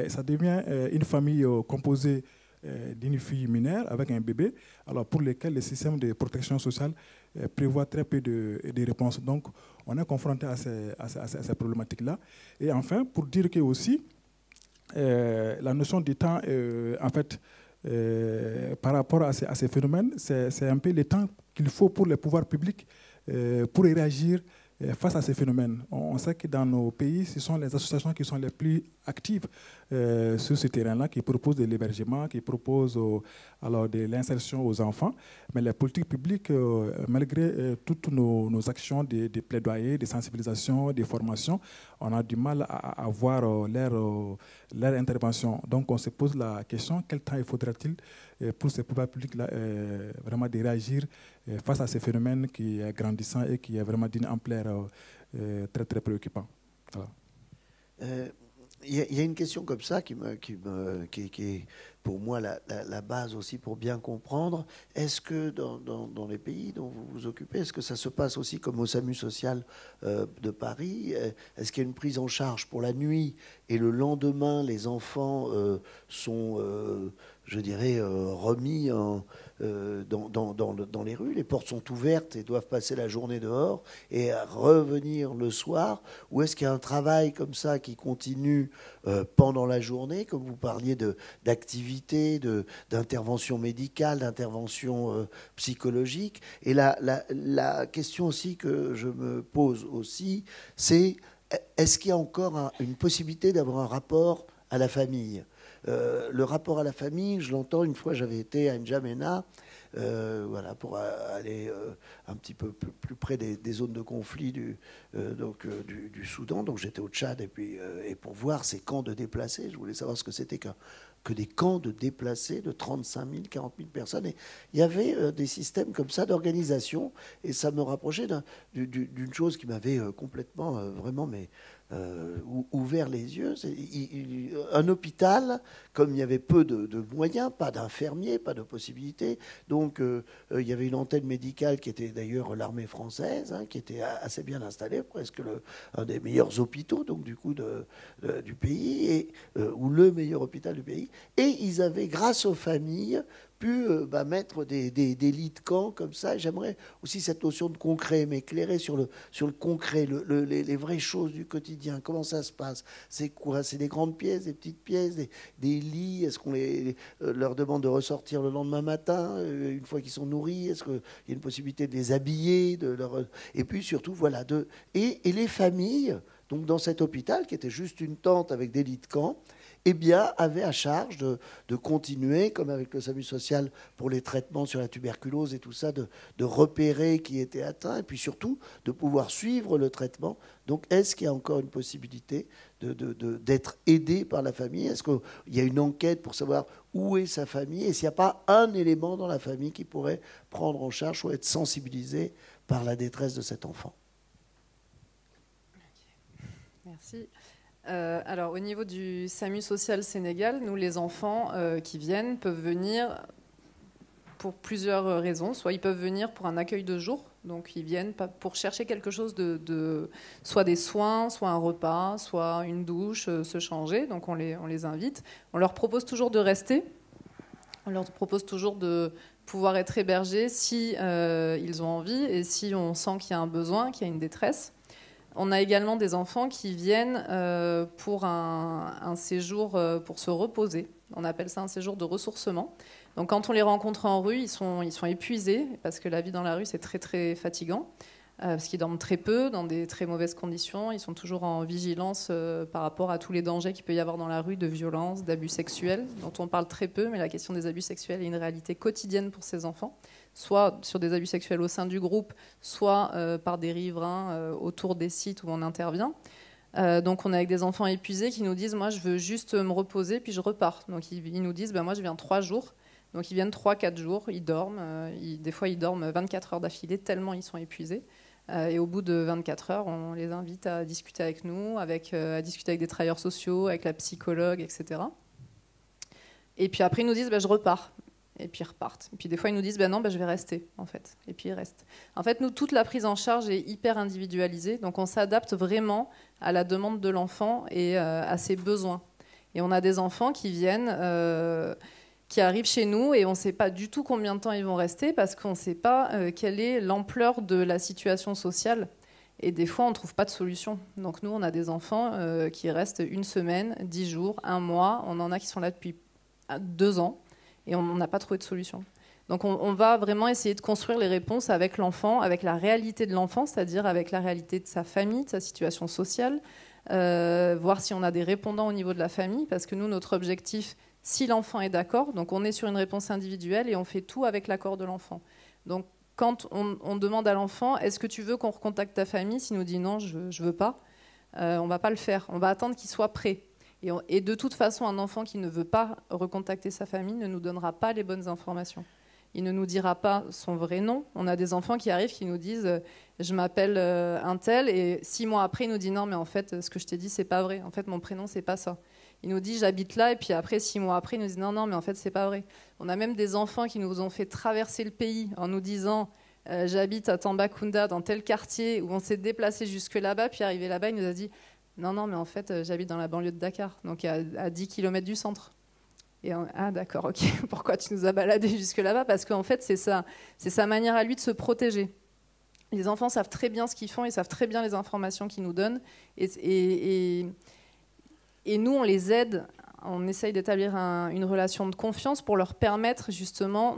ça devient une famille composée d'une fille mineure avec un bébé, alors pour lesquels le système de protection sociale prévoit très peu de réponses. Donc, on est confronté à ces problématiques-là. Et enfin, pour dire que aussi, la notion du temps, en fait, par rapport à ces phénomènes, c'est un peu le temps qu'il faut pour les pouvoirs publics pour réagir face à ces phénomènes. On sait que dans nos pays, ce sont les associations qui sont les plus actives sur ce terrain-là, qui proposent de l'hébergement, qui proposent alors de l'insertion aux enfants. Mais les politiques publiques, malgré toutes nos actions de plaidoyer, de sensibilisation, de formation, on a du mal à voir leur intervention. Donc on se pose la question, quel temps il faudra-t-il pour ces pouvoirs publics-là vraiment de réagir face à ces phénomènes qui est grandissant et qui est vraiment d'une ampleur très, très préoccupante. Voilà. Il y a une question comme ça qui est pour moi la base aussi pour bien comprendre. Est-ce que dans les pays dont vous vous occupez, est-ce que ça se passe aussi comme au SAMU social de Paris? Est-ce qu'il y a une prise en charge pour la nuit et le lendemain, les enfants sont, je dirais, remis dans les rues? Les portes sont ouvertes et doivent passer la journée dehors et revenir le soir? Ou est-ce qu'il y a un travail comme ça qui continue pendant la journée, comme vous parliez d'activité, d'intervention médicale, d'intervention psychologique? Et la question aussi que je me pose aussi, c'est est-ce qu'il y a encore une possibilité d'avoir un rapport à la famille? Le rapport à la famille, je l'entends, une fois j'avais été à N'Djamena, voilà, pour aller un petit peu plus près des zones de conflit du Soudan. Donc j'étais au Tchad et pour voir ces camps de déplacés, je voulais savoir ce que c'était que des camps de déplacés de 35 000, 40 000 personnes. Et il y avait des systèmes comme ça d'organisation, et ça me rapprochait d'une chose qui m'avait complètement, vraiment, ouvert les yeux. Un hôpital, comme il y avait peu de moyens, pas d'infirmiers, pas de possibilités, donc il y avait une antenne médicale qui était d'ailleurs l'armée française, qui était assez bien installée, presque un des meilleurs hôpitaux donc du coup du pays, ou le meilleur hôpital du pays. Et ils avaient, grâce aux familles, pu mettre des lits de camp comme ça. J'aimerais aussi cette notion de concret, m'éclairer sur le concret, les vraies choses du quotidien. Comment ça se passe? C'est quoi? C'est des grandes pièces, des petites pièces, des lits? Est-ce qu'on leur demande de ressortir le lendemain matin, une fois qu'ils sont nourris? Est-ce qu'il y a une possibilité de les habiller, et puis surtout, voilà, et les familles, donc dans cet hôpital, qui était juste une tente avec des lits de camp, eh bien, avait à charge de continuer, comme avec le SAMU social pour les traitements sur la tuberculose et tout ça, de repérer qui était atteint, et puis surtout de pouvoir suivre le traitement. Donc, est-ce qu'il y a encore une possibilité d'être aidé par la famille? Est-ce qu'il y a une enquête pour savoir où est sa famille, et s'il n'y a pas un élément dans la famille qui pourrait prendre en charge ou être sensibilisé par la détresse de cet enfant? Merci. Alors, au niveau du SAMU social Sénégal, nous, les enfants qui viennent peuvent venir pour plusieurs raisons. Soit ils peuvent venir pour un accueil de jour, donc ils viennent pour chercher quelque chose soit des soins, soit un repas, soit une douche, se changer. Donc on les invite. On leur propose toujours de rester. On leur propose toujours de pouvoir être hébergés si ils ont envie et si on sent qu'il y a un besoin, qu'il y a une détresse. On a également des enfants qui viennent pour un séjour pour se reposer. On appelle ça un séjour de ressourcement. Donc quand on les rencontre en rue, ils sont épuisés parce que la vie dans la rue, c'est très très fatigant. Parce qu'ils dorment très peu, dans des très mauvaises conditions. Ils sont toujours en vigilance par rapport à tous les dangers qu'il peut y avoir dans la rue, de violence, d'abus sexuels, dont on parle très peu, mais la question des abus sexuels est une réalité quotidienne pour ces enfants, soit sur des abus sexuels au sein du groupe, soit par des riverains autour des sites où on intervient. Donc on est avec des enfants épuisés qui nous disent « moi je veux juste me reposer, puis je repars ». Donc ils nous disent « moi je viens 3 jours ». Donc ils viennent 3-4 jours, ils dorment, des fois ils dorment 24 heures d'affilée, tellement ils sont épuisés. Et au bout de 24 heures, on les invite à discuter avec nous, à discuter avec des travailleurs sociaux, avec la psychologue, etc. Et puis après, ils nous disent je repars. Et puis ils repartent. Et puis des fois, ils nous disent non, je vais rester, en fait. Et puis ils restent. En fait, nous, toute la prise en charge est hyper individualisée. Donc on s'adapte vraiment à la demande de l'enfant et à ses besoins. Et on a des enfants qui viennent qui arrivent chez nous et on ne sait pas du tout combien de temps ils vont rester parce qu'on ne sait pas quelle est l'ampleur de la situation sociale. Et des fois, on ne trouve pas de solution. Donc nous, on a des enfants qui restent 1 semaine, 10 jours, 1 mois. On en a qui sont là depuis 2 ans et on n'a pas trouvé de solution. Donc on va vraiment essayer de construire les réponses avec l'enfant, avec la réalité de l'enfant, c'est-à-dire avec la réalité de sa famille, de sa situation sociale, voir si on a des répondants au niveau de la famille, parce que nous, notre objectif, si l'enfant est d'accord, donc on est sur une réponse individuelle et on fait tout avec l'accord de l'enfant. Donc quand on demande à l'enfant, est-ce que tu veux qu'on recontacte ta famille? S'il nous dit non, je ne veux pas, on ne va pas le faire. On va attendre qu'il soit prêt. Et de toute façon, un enfant qui ne veut pas recontacter sa famille ne nous donnera pas les bonnes informations. Il ne nous dira pas son vrai nom. On a des enfants qui arrivent qui nous disent je m'appelle un tel, et 6 mois après il nous dit non mais en fait ce que je t'ai dit c'est pas vrai. En fait mon prénom c'est pas ça. Il nous dit j'habite là, et puis après 6 mois après il nous dit non mais en fait c'est pas vrai. On a même des enfants qui nous ont fait traverser le pays en nous disant j'habite à Tambacounda dans tel quartier, où on s'est déplacé jusque là-bas, puis arrivé là-bas il nous a dit non mais en fait j'habite dans la banlieue de Dakar, donc à 10 km du centre. Et ah d'accord, ok, pourquoi tu nous as baladés jusque là-bas? Parce qu'en fait, c'est sa manière à lui de se protéger. Les enfants savent très bien ce qu'ils font, ils savent très bien les informations qu'ils nous donnent. Et nous, on les aide, on essaye d'établir une relation de confiance pour leur permettre justement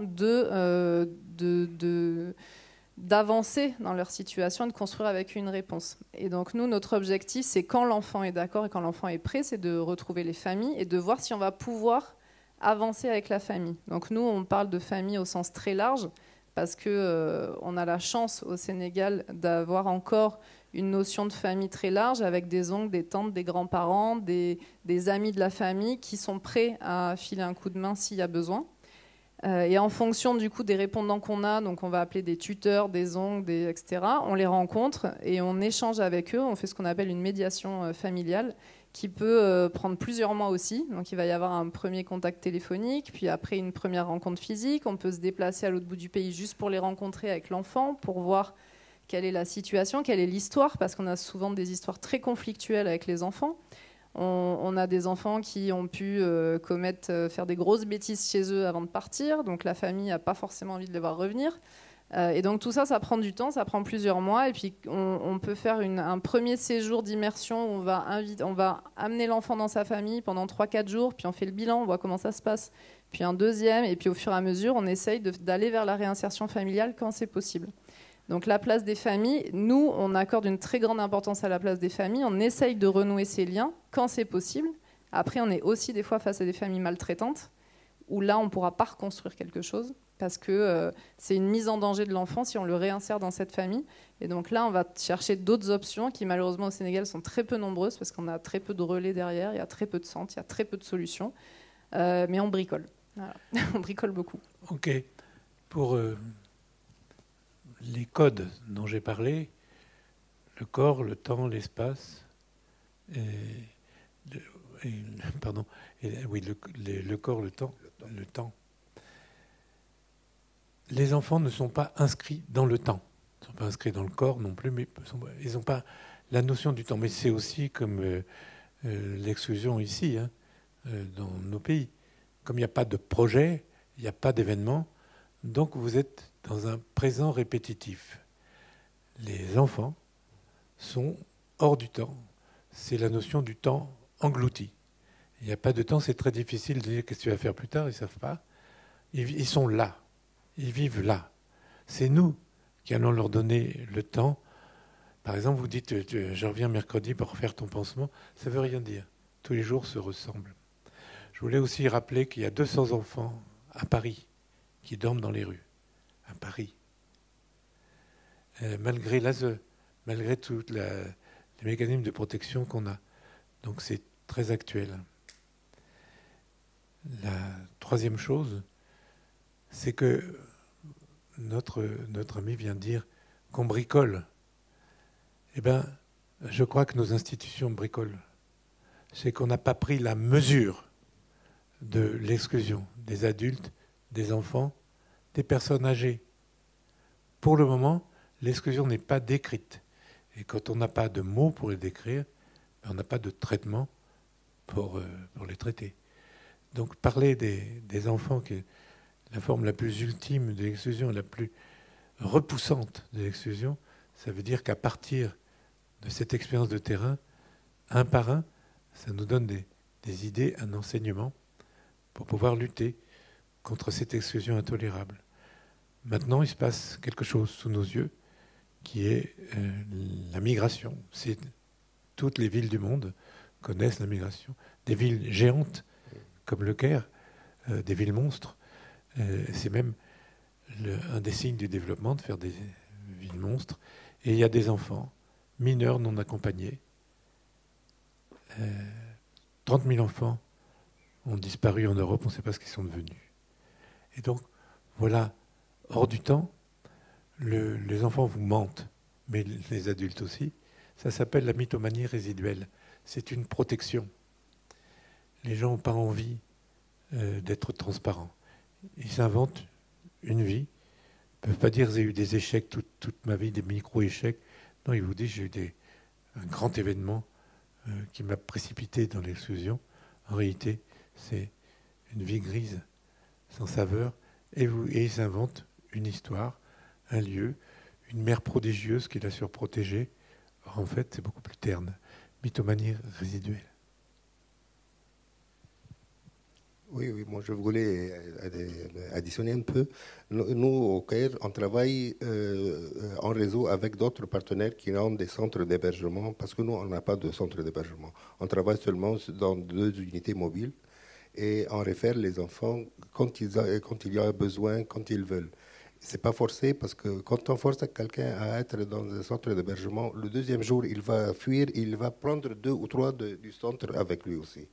d'avancer dans leur situation et de construire avec une réponse. Et donc nous, notre objectif, c'est quand l'enfant est d'accord et quand l'enfant est prêt, c'est de retrouver les familles et de voir si on va pouvoir avancer avec la famille. Donc nous, on parle de famille au sens très large parce qu'on a la chance au Sénégal d'avoir encore une notion de famille très large avec des oncles, des tantes, des grands-parents, des amis de la famille qui sont prêts à filer un coup de main s'il y a besoin. Et en fonction du coup des répondants qu'on a, donc on va appeler des tuteurs, des oncles, etc., on les rencontre et on échange avec eux, on fait ce qu'on appelle une médiation familiale qui peut prendre plusieurs mois aussi. Donc il va y avoir un premier contact téléphonique, puis après une première rencontre physique. On peut se déplacer à l'autre bout du pays juste pour les rencontrer avec l'enfant, pour voir quelle est la situation, quelle est l'histoire, parce qu'on a souvent des histoires très conflictuelles avec les enfants. On a des enfants qui ont pu faire des grosses bêtises chez eux avant de partir, donc la famille n'a pas forcément envie de les voir revenir. Et donc tout ça, ça prend du temps, ça prend plusieurs mois. Et puis on peut faire un premier séjour d'immersion où on va amener l'enfant dans sa famille pendant 3-4 jours, puis on fait le bilan, on voit comment ça se passe. Puis un deuxième, et puis au fur et à mesure, on essaye d'aller vers la réinsertion familiale quand c'est possible. Donc la place des familles, nous, on accorde une très grande importance à la place des familles. On essaye de renouer ces liens quand c'est possible. Après, on est aussi des fois face à des familles maltraitantes, où là, on ne pourra pas reconstruire quelque chose, parce que c'est une mise en danger de l'enfant si on le réinsère dans cette famille. Et donc là, on va chercher d'autres options qui, malheureusement, au Sénégal, sont très peu nombreuses, parce qu'on a très peu de relais derrière, il y a très peu de centres, il y a très peu de solutions. Mais on bricole. Voilà. On bricole beaucoup. OK. Pour les codes dont j'ai parlé, le corps, le temps, l'espace, le corps, le temps. Les enfants ne sont pas inscrits dans le temps. Ils ne sont pas inscrits dans le corps non plus, mais ils n'ont pas la notion du temps. Mais c'est aussi comme l'exclusion ici, dans nos pays. Comme il n'y a pas de projet, il n'y a pas d'événement, donc vous êtes dans un présent répétitif. Les enfants sont hors du temps. C'est la notion du temps englouti. Il n'y a pas de temps, c'est très difficile de dire qu'est-ce que tu vas faire plus tard, ils ne savent pas. Ils sont là, ils vivent là. C'est nous qui allons leur donner le temps. Par exemple, vous dites je reviens mercredi pour faire ton pansement, ça ne veut rien dire. Tous les jours se ressemblent. Je voulais aussi rappeler qu'il y a 200 enfants à Paris qui dorment dans les rues. À Paris. Malgré l'ASE, malgré tous les mécanismes de protection qu'on a. Donc c'est très actuel. La troisième chose, c'est que notre ami vient de dire qu'on bricole. Eh bien, je crois que nos institutions bricolent. C'est qu'on n'a pas pris la mesure de l'exclusion des adultes, des enfants, des personnes âgées. Pour le moment, l'exclusion n'est pas décrite. Et quand on n'a pas de mots pour les décrire, on n'a pas de traitement pour les traiter. Donc parler des enfants, qui est la forme la plus ultime de l'exclusion, la plus repoussante de l'exclusion, ça veut dire qu'à partir de cette expérience de terrain, un par un, ça nous donne des idées, un enseignement pour pouvoir lutter contre cette exclusion intolérable. Maintenant, il se passe quelque chose sous nos yeux qui est la migration. Toutes les villes du monde connaissent la migration. Des villes géantes comme Le Caire, des villes monstres. C'est même un des signes du développement de faire des villes monstres. Et il y a des enfants mineurs non accompagnés. 30 000 enfants ont disparu en Europe, on ne sait pas ce qu'ils sont devenus. Et donc, voilà, hors du temps, les enfants vous mentent, mais les adultes aussi. Ça s'appelle la mythomanie résiduelle. C'est une protection. Les gens n'ont pas envie d'être transparents. Ils s'inventent une vie. Ils ne peuvent pas dire j'ai eu des échecs toute ma vie, des micro-échecs. Non, ils vous disent j'ai eu un grand événement qui m'a précipité dans l'exclusion. En réalité, c'est une vie grise, sans saveur. Et ils s'inventent une histoire, un lieu, une mère prodigieuse qui l'a surprotégée. Or, en fait, c'est beaucoup plus terne. Mythomanie résiduelle. Oui, moi je voulais additionner un peu. Nous, au Caire, on travaille en réseau avec d'autres partenaires qui ont des centres d'hébergement, parce que nous, on n'a pas de centre d'hébergement. On travaille seulement dans 2 unités mobiles et on réfère les enfants quand il y a besoin, quand ils veulent. C'est pas forcé, parce que quand on force quelqu'un à être dans un centre d'hébergement, le 2e jour, il va fuir, il va prendre 2 ou 3 du centre avec lui aussi.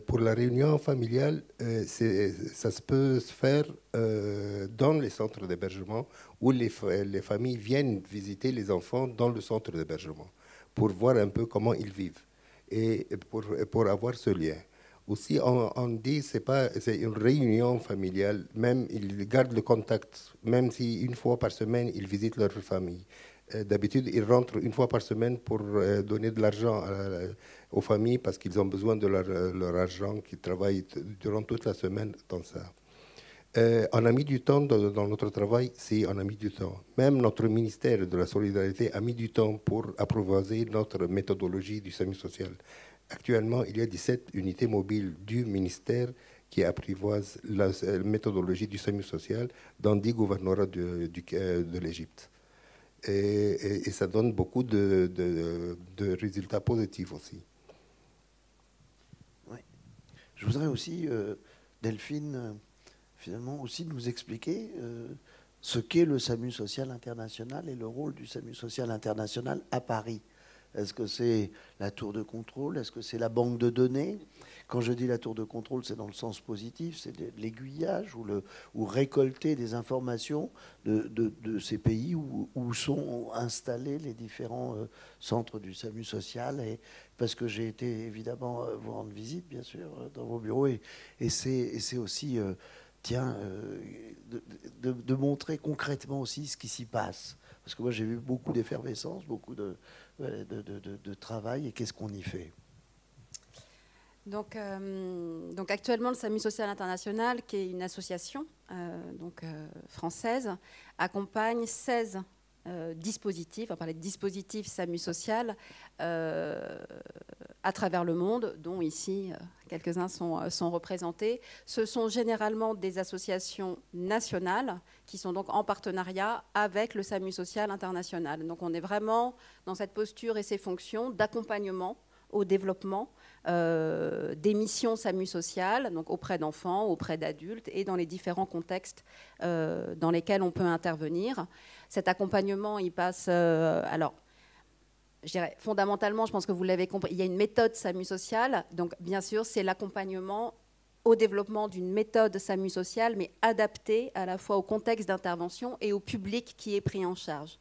Pour la réunion familiale, ça peut se faire dans les centres d'hébergement, où les familles viennent visiter les enfants dans le centre d'hébergement pour voir un peu comment ils vivent et pour avoir ce lien. Aussi, on dit c'est une réunion familiale, même ils gardent le contact, même si une fois par semaine ils visitent leur famille. D'habitude, ils rentrent une fois par semaine pour donner de l'argent aux familles, parce qu'ils ont besoin de leur argent, qu'ils travaillent durant toute la semaine dans ça. On a mis du temps dans notre travail, si on a mis du temps. Même notre ministère de la Solidarité a mis du temps pour apprivoiser notre méthodologie du SAMU social. Actuellement, il y a 17 unités mobiles du ministère qui apprivoisent la méthodologie du SAMU social dans 10 gouvernorats de l'Égypte. Et ça donne beaucoup de résultats positifs aussi. Ouais. Je voudrais aussi, Delphine, finalement aussi nous expliquer ce qu'est le SAMU social international et le rôle du SAMU social international à Paris. Est-ce que c'est la tour de contrôle? Est-ce que c'est la banque de données? Quand je dis la tour de contrôle, c'est dans le sens positif, c'est de l'aiguillage ou récolter des informations de ces pays où sont installés les différents centres du SAMU social. Et parce que j'ai été évidemment vous rendre visite, bien sûr, dans vos bureaux. Et c'est aussi, de montrer concrètement aussi ce qui s'y passe. Parce que moi, j'ai vu beaucoup d'effervescence, beaucoup de travail, et qu'est-ce qu'on y fait? Donc actuellement, le SAMU Social International, qui est une association française, accompagne 16 dispositifs, on parlait de dispositifs SAMU Social à travers le monde, dont ici quelques-uns sont représentés. Ce sont généralement des associations nationales qui sont donc en partenariat avec le SAMU Social International. Donc on est vraiment dans cette posture et ces fonctions d'accompagnement au développement des missions SAMU social, donc auprès d'enfants, auprès d'adultes et dans les différents contextes dans lesquels on peut intervenir. Cet accompagnement, il passe... alors, je dirais, fondamentalement, je pense que vous l'avez compris, il y a une méthode SAMU social. Donc, bien sûr, c'est l'accompagnement au développement d'une méthode SAMU social, mais adaptée à la fois au contexte d'intervention et au public qui est pris en charge.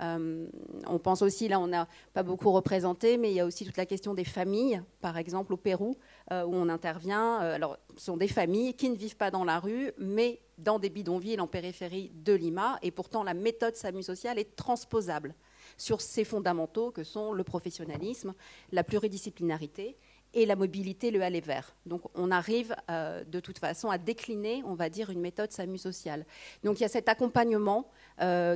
On pense aussi, là on n'a pas beaucoup représenté, mais il y a aussi toute la question des familles, par exemple au Pérou, où on intervient. Alors, ce sont des familles qui ne vivent pas dans la rue, mais dans des bidonvilles en périphérie de Lima, et pourtant la méthode SAMU social est transposable sur ces fondamentaux que sont le professionnalisme, la pluridisciplinarité et la mobilité, le aller vers. Donc on arrive de toute façon à décliner, on va dire, une méthode SAMU sociale. Donc il y a cet accompagnement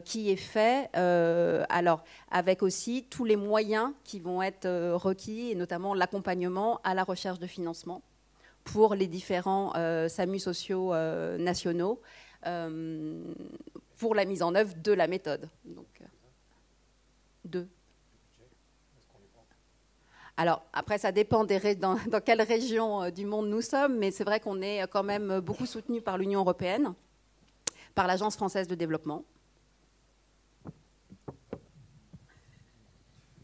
qui est fait, alors avec aussi tous les moyens qui vont être requis, et notamment l'accompagnement à la recherche de financement pour les différents SAMU sociaux nationaux, pour la mise en œuvre de la méthode. Donc, Alors, après, ça dépend dans quelle région du monde nous sommes, mais c'est vrai qu'on est quand même beaucoup soutenu par l'Union européenne, par l'Agence française de développement.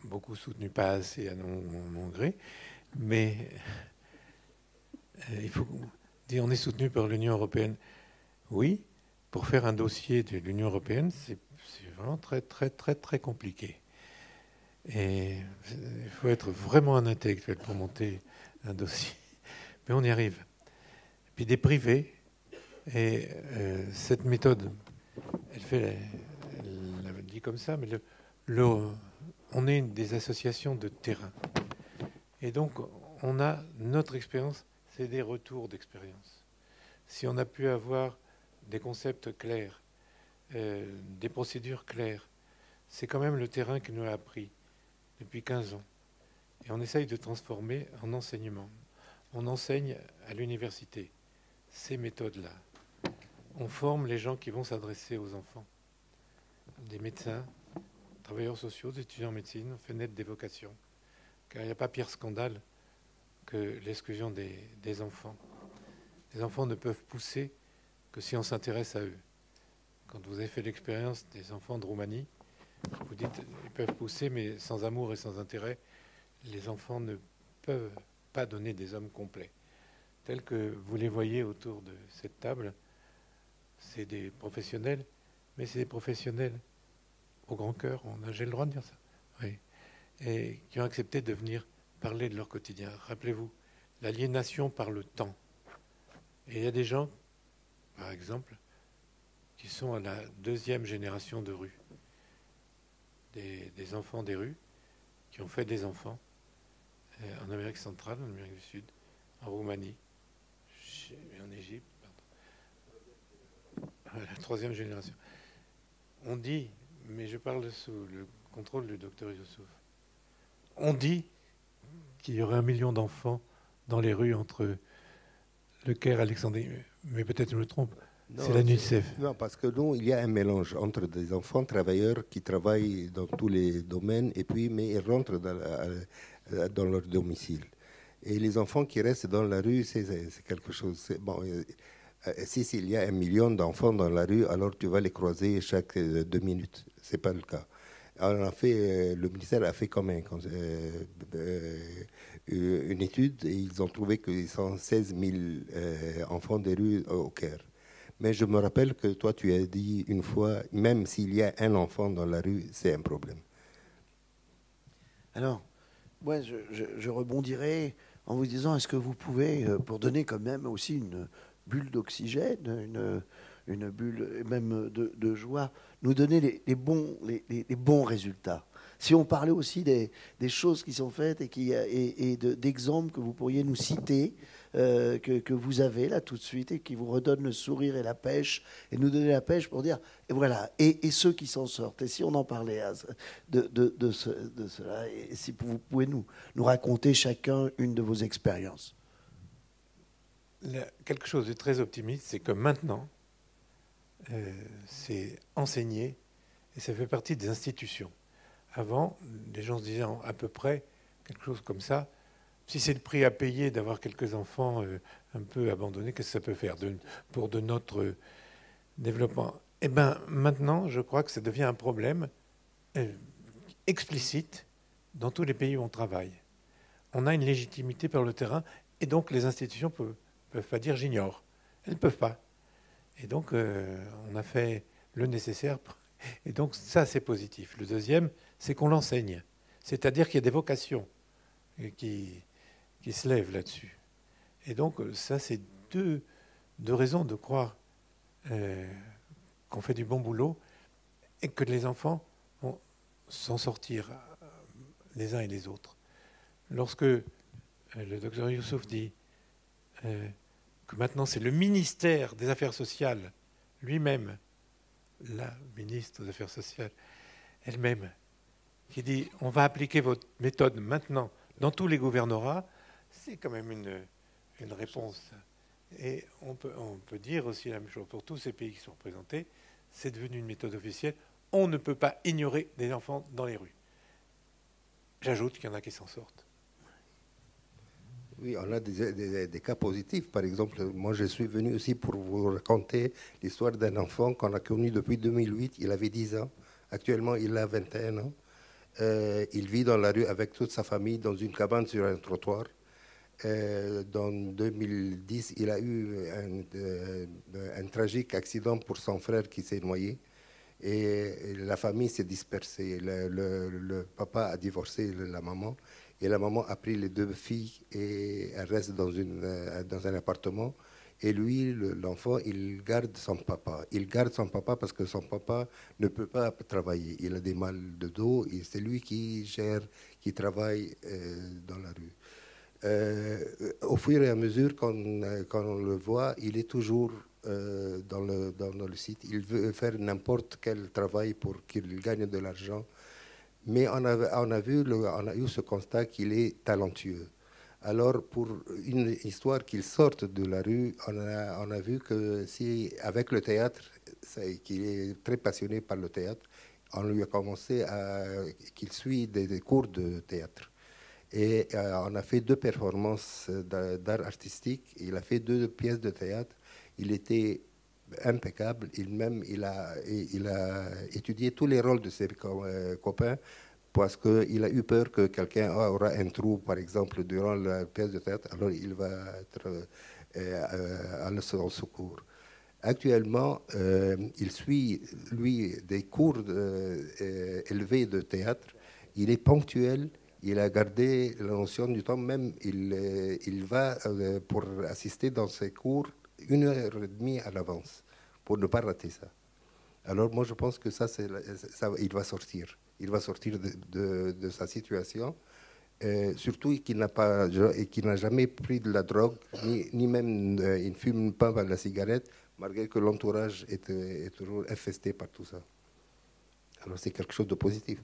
Beaucoup soutenu, pas assez à mon gré, mais il faut dire on est soutenu par l'Union européenne. Oui, pour faire un dossier de l'Union européenne, c'est vraiment très, très, très, très compliqué. Et il faut être vraiment un intellectuel pour monter un dossier. Mais on y arrive. Puis des privés. Et cette méthode, elle dit comme ça, mais on est des associations de terrain. Et donc, on a notre expérience, c'est des retours d'expérience. Si on a pu avoir des concepts clairs, des procédures claires, c'est quand même le terrain qui nous a appris depuis 15 ans. Et on essaye de transformer en enseignement. On enseigne à l'université ces méthodes-là. On forme les gens qui vont s'adresser aux enfants. Des médecins, travailleurs sociaux, des étudiants en médecine, on fait naître des vocations. Car il n'y a pas pire scandale que l'exclusion des enfants. Les enfants ne peuvent pousser que si on s'intéresse à eux. Quand vous avez fait l'expérience des enfants de Roumanie, vous dites ils peuvent pousser, mais sans amour et sans intérêt, les enfants ne peuvent pas donner des hommes complets. Tels que vous les voyez autour de cette table, c'est des professionnels, mais c'est des professionnels au grand cœur, j'ai le droit de dire ça, oui, et qui ont accepté de venir parler de leur quotidien. Rappelez-vous, l'aliénation par le temps. Et il y a des gens, par exemple, qui sont à la 2e génération de rue. Des enfants des rues qui ont fait des enfants en Amérique centrale, en Amérique du Sud, en Roumanie, en Égypte. La 3e génération. On dit, mais je parle sous le contrôle du docteur Youssouf, on dit qu'il y aurait 1 million d'enfants dans les rues entre le Caire et Alexandrie, mais peut-être je me trompe. C'est la NUCEF. Non, parce que nous, il y a un mélange entre des enfants travailleurs qui travaillent dans tous les domaines, mais ils rentrent dans leur domicile. Et les enfants qui restent dans la rue, c'est quelque chose. Bon, si il y a 1 million d'enfants dans la rue, alors tu vas les croiser chaque 2 minutes. Ce n'est pas le cas. Alors, le ministère a fait quand même une étude et ils ont trouvé qu'ils sont 16 000 enfants des rues au Caire. Mais je me rappelle que toi, tu as dit une fois, même s'il y a un enfant dans la rue, c'est un problème. Alors, moi, je rebondirai en vous disant, est-ce que vous pouvez, pour donner quand même aussi une bulle d'oxygène, une bulle même de joie, nous donner les bons résultats. Si on parlait aussi des choses qui sont faites et d'exemples que vous pourriez nous citer, que vous avez là tout de suite et qui vous redonnent le sourire et la pêche, et nous donner la pêche pour dire, et voilà, et ceux qui s'en sortent. Et si on en parlait de cela, et si vous pouvez nous raconter chacun une de vos expériences. Quelque chose de très optimiste, c'est que maintenant, c'est enseigné et ça fait partie des institutions. Avant, les gens se disaient à peu près quelque chose comme ça. Si c'est le prix à payer d'avoir quelques enfants un peu abandonnés, qu'est-ce que ça peut faire pour de notre développement? Eh bien, maintenant, je crois que ça devient un problème explicite dans tous les pays où on travaille. On a une légitimité par le terrain et donc les institutions peuvent pas dire j'ignore. Elles ne peuvent pas. Et donc, on a fait le nécessaire. Et donc, ça, c'est positif. Le deuxième, c'est qu'on l'enseigne. C'est-à-dire qu'il y a des vocations qui se lèvent là-dessus. Et donc, ça, c'est deux raisons de croire qu'on fait du bon boulot et que les enfants vont s'en sortir les uns et les autres. Lorsque le docteur Youssouf dit que maintenant c'est le ministère des Affaires sociales lui-même, la ministre des Affaires sociales elle-même, qui dit on va appliquer votre méthode maintenant dans tous les gouvernorats, c'est quand même une réponse. Et on peut dire aussi la même chose pour tous ces pays qui sont représentés, c'est devenu une méthode officielle. On ne peut pas ignorer des enfants dans les rues. J'ajoute qu'il y en a qui s'en sortent. Oui, on a des cas positifs. Par exemple, moi, je suis venu aussi pour vous raconter l'histoire d'un enfant qu'on a connu depuis 2008. Il avait 10 ans. Actuellement, il a 21 ans. Il vit dans la rue avec toute sa famille dans une cabane sur un trottoir. Dans 2010, il a eu un tragique accident pour son frère qui s'est noyé. Et la famille s'est dispersée. Le papa a divorcé la maman. Et la maman a pris les 2 filles et elle reste dans un appartement. Et lui, l'enfant, il garde son papa. Il garde son papa parce que son papa ne peut pas travailler. Il a des mal de dos et c'est lui qui gère, qui travaille dans la rue. Au fur et à mesure, quand on le voit, il est toujours dans le site. Il veut faire n'importe quel travail pour qu'il gagne de l'argent. Mais on a eu ce constat qu'il est talentueux. Alors, pour une histoire qu'il sorte de la rue, on a vu que si, avec le théâtre, qu'il est très passionné par le théâtre, on lui a commencé qu'il suit des cours de théâtre. Et on a fait 2 performances d'art artistique. Il a fait 2 pièces de théâtre. Il était impeccable. Il a étudié tous les rôles de ses copains parce qu'il a eu peur que quelqu'un aura un trou, par exemple, durant la pièce de théâtre. Alors, il va être à son secours. Actuellement, il suit, lui, des cours élevés de théâtre. Il est ponctuel. Il a gardé la notion du temps. Même, il va pour assister dans ses cours 1h30 à l'avance pour ne pas rater ça. Alors moi je pense que ça, il va sortir. Il va sortir de sa situation. Surtout qu'il n'a jamais pris de la drogue, ni même il ne fume pas la cigarette, malgré que l'entourage est toujours infesté par tout ça. Alors c'est quelque chose de positif.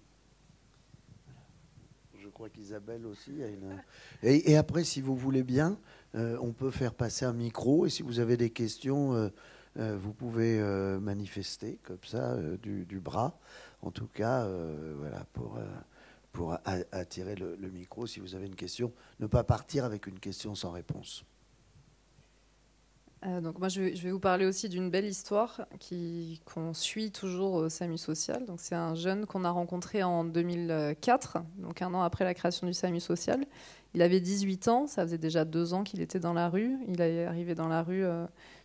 Je crois qu'Isabelle aussi a une... Et après, si vous voulez bien, on peut faire passer un micro. Et si vous avez des questions, vous pouvez manifester comme ça du bras. En tout cas, voilà, pour attirer le micro. Si vous avez une question, ne pas partir avec une question sans réponse. Donc moi, je vais vous parler aussi d'une belle histoire qu'on suit toujours au SAMU Social. Donc c'est un jeune qu'on a rencontré en 2004, donc 1 an après la création du SAMU Social. Il avait 18 ans, ça faisait déjà 2 ans qu'il était dans la rue. Il est arrivé dans la rue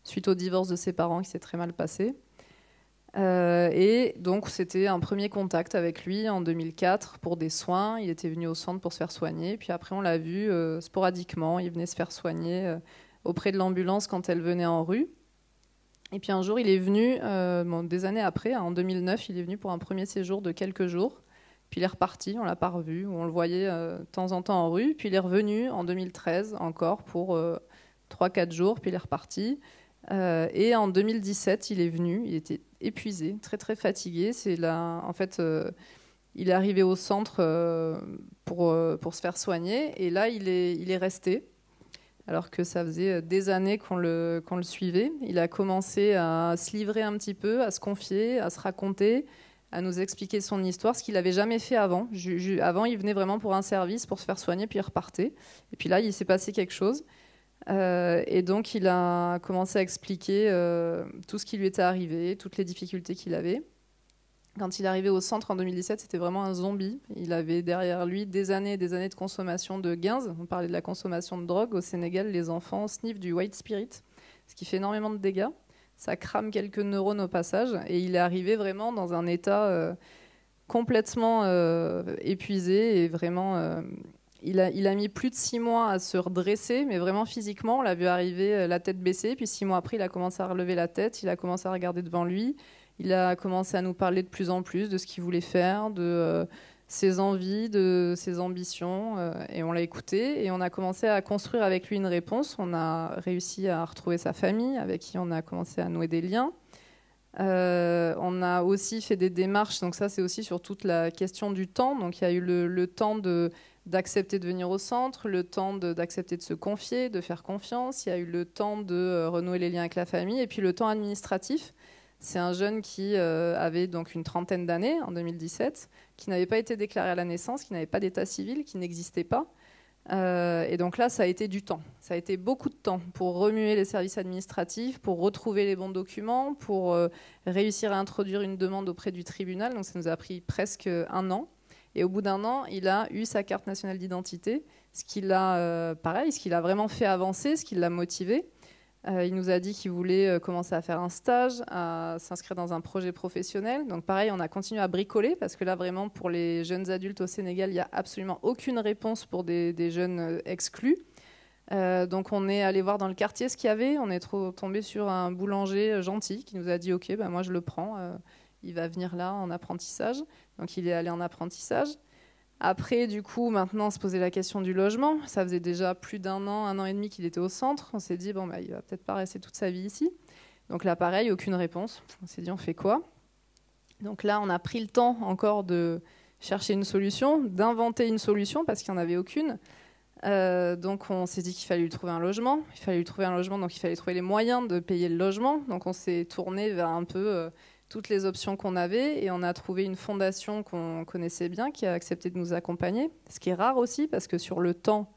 suite au divorce de ses parents qui s'est très mal passé. Et donc c'était un premier contact avec lui en 2004 pour des soins. Il était venu au centre pour se faire soigner. Puis après, on l'a vu sporadiquement. Il venait se faire soigner auprès de l'ambulance quand elle venait en rue. Et puis un jour, il est venu, des années après, en 2009, il est venu pour un premier séjour de quelques jours. Puis il est reparti, on ne l'a pas revu, on le voyait de temps en temps en rue. Puis il est revenu en 2013 encore pour 3-4 jours, puis il est reparti. Et en 2017, il est venu, il était épuisé, très très fatigué. Il est arrivé au centre pour se faire soigner, et là, il est resté. Alors que ça faisait des années qu'on le suivait. Il a commencé à se livrer un petit peu, à se confier, à se raconter, à nous expliquer son histoire, ce qu'il n'avait jamais fait avant. Avant, il venait vraiment pour un service, pour se faire soigner, puis il repartait. Et puis là, il s'est passé quelque chose. Et donc, il a commencé à expliquer tout ce qui lui était arrivé, toutes les difficultés qu'il avait. Quand il est arrivé au centre en 2017, c'était vraiment un zombie. Il avait derrière lui des années et des années de consommation de guinz. On parlait de la consommation de drogue. Au Sénégal, les enfants sniffent du white spirit, ce qui fait énormément de dégâts. Ça crame quelques neurones au passage. Et il est arrivé vraiment dans un état complètement épuisé. Et vraiment, il a mis plus de 6 mois à se redresser, mais vraiment physiquement. On l'a vu arriver la tête baissée. Puis 6 mois après, il a commencé à relever la tête. Il a commencé à regarder devant lui. Il a commencé à nous parler de plus en plus de ce qu'il voulait faire, de ses envies, de ses ambitions, et on l'a écouté et on a commencé à construire avec lui une réponse. On a réussi à retrouver sa famille avec qui on a commencé à nouer des liens. On a aussi fait des démarches, donc ça c'est aussi sur toute la question du temps. Donc il y a eu le temps d'accepter de venir au centre, le temps d'accepter de se confier, de faire confiance. Il y a eu le temps de renouer les liens avec la famille et puis le temps administratif. C'est un jeune qui avait donc une trentaine d'années en 2017, qui n'avait pas été déclaré à la naissance, qui n'avait pas d'état civil, qui n'existait pas. Et donc là, ça a été du temps. Ça a été beaucoup de temps pour remuer les services administratifs, pour retrouver les bons documents, pour réussir à introduire une demande auprès du tribunal. Donc ça nous a pris presque 1 an. Et au bout d'1 an, il a eu sa carte nationale d'identité, ce qui l'a vraiment fait avancer, ce qui l'a motivé. Il nous a dit qu'il voulait commencer à faire un stage, à s'inscrire dans un projet professionnel. Donc pareil, on a continué à bricoler parce que là, vraiment, pour les jeunes adultes au Sénégal, il n'y a absolument aucune réponse pour des jeunes exclus. Donc on est allé voir dans le quartier ce qu'il y avait. On est tombé sur un boulanger gentil qui nous a dit « Ok, ben moi je le prends, il va venir là en apprentissage ». Donc il est allé en apprentissage. Après, du coup, maintenant, se poser la question du logement. Ça faisait déjà plus d'1 an, 1 an et demi qu'il était au centre. On s'est dit, bon, bah, il va peut-être pas rester toute sa vie ici. Donc là, pareil, aucune réponse. On s'est dit, on fait quoi? Donc là, on a pris le temps encore de chercher une solution, d'inventer une solution, parce qu'il n'y en avait aucune. Donc on s'est dit qu'il fallait lui trouver un logement. Il fallait lui trouver un logement, donc il fallait trouver les moyens de payer le logement. Donc on s'est tourné vers un peu... toutes les options qu'on avait et on a trouvé une fondation qu'on connaissait bien qui a accepté de nous accompagner, ce qui est rare aussi parce que sur le temps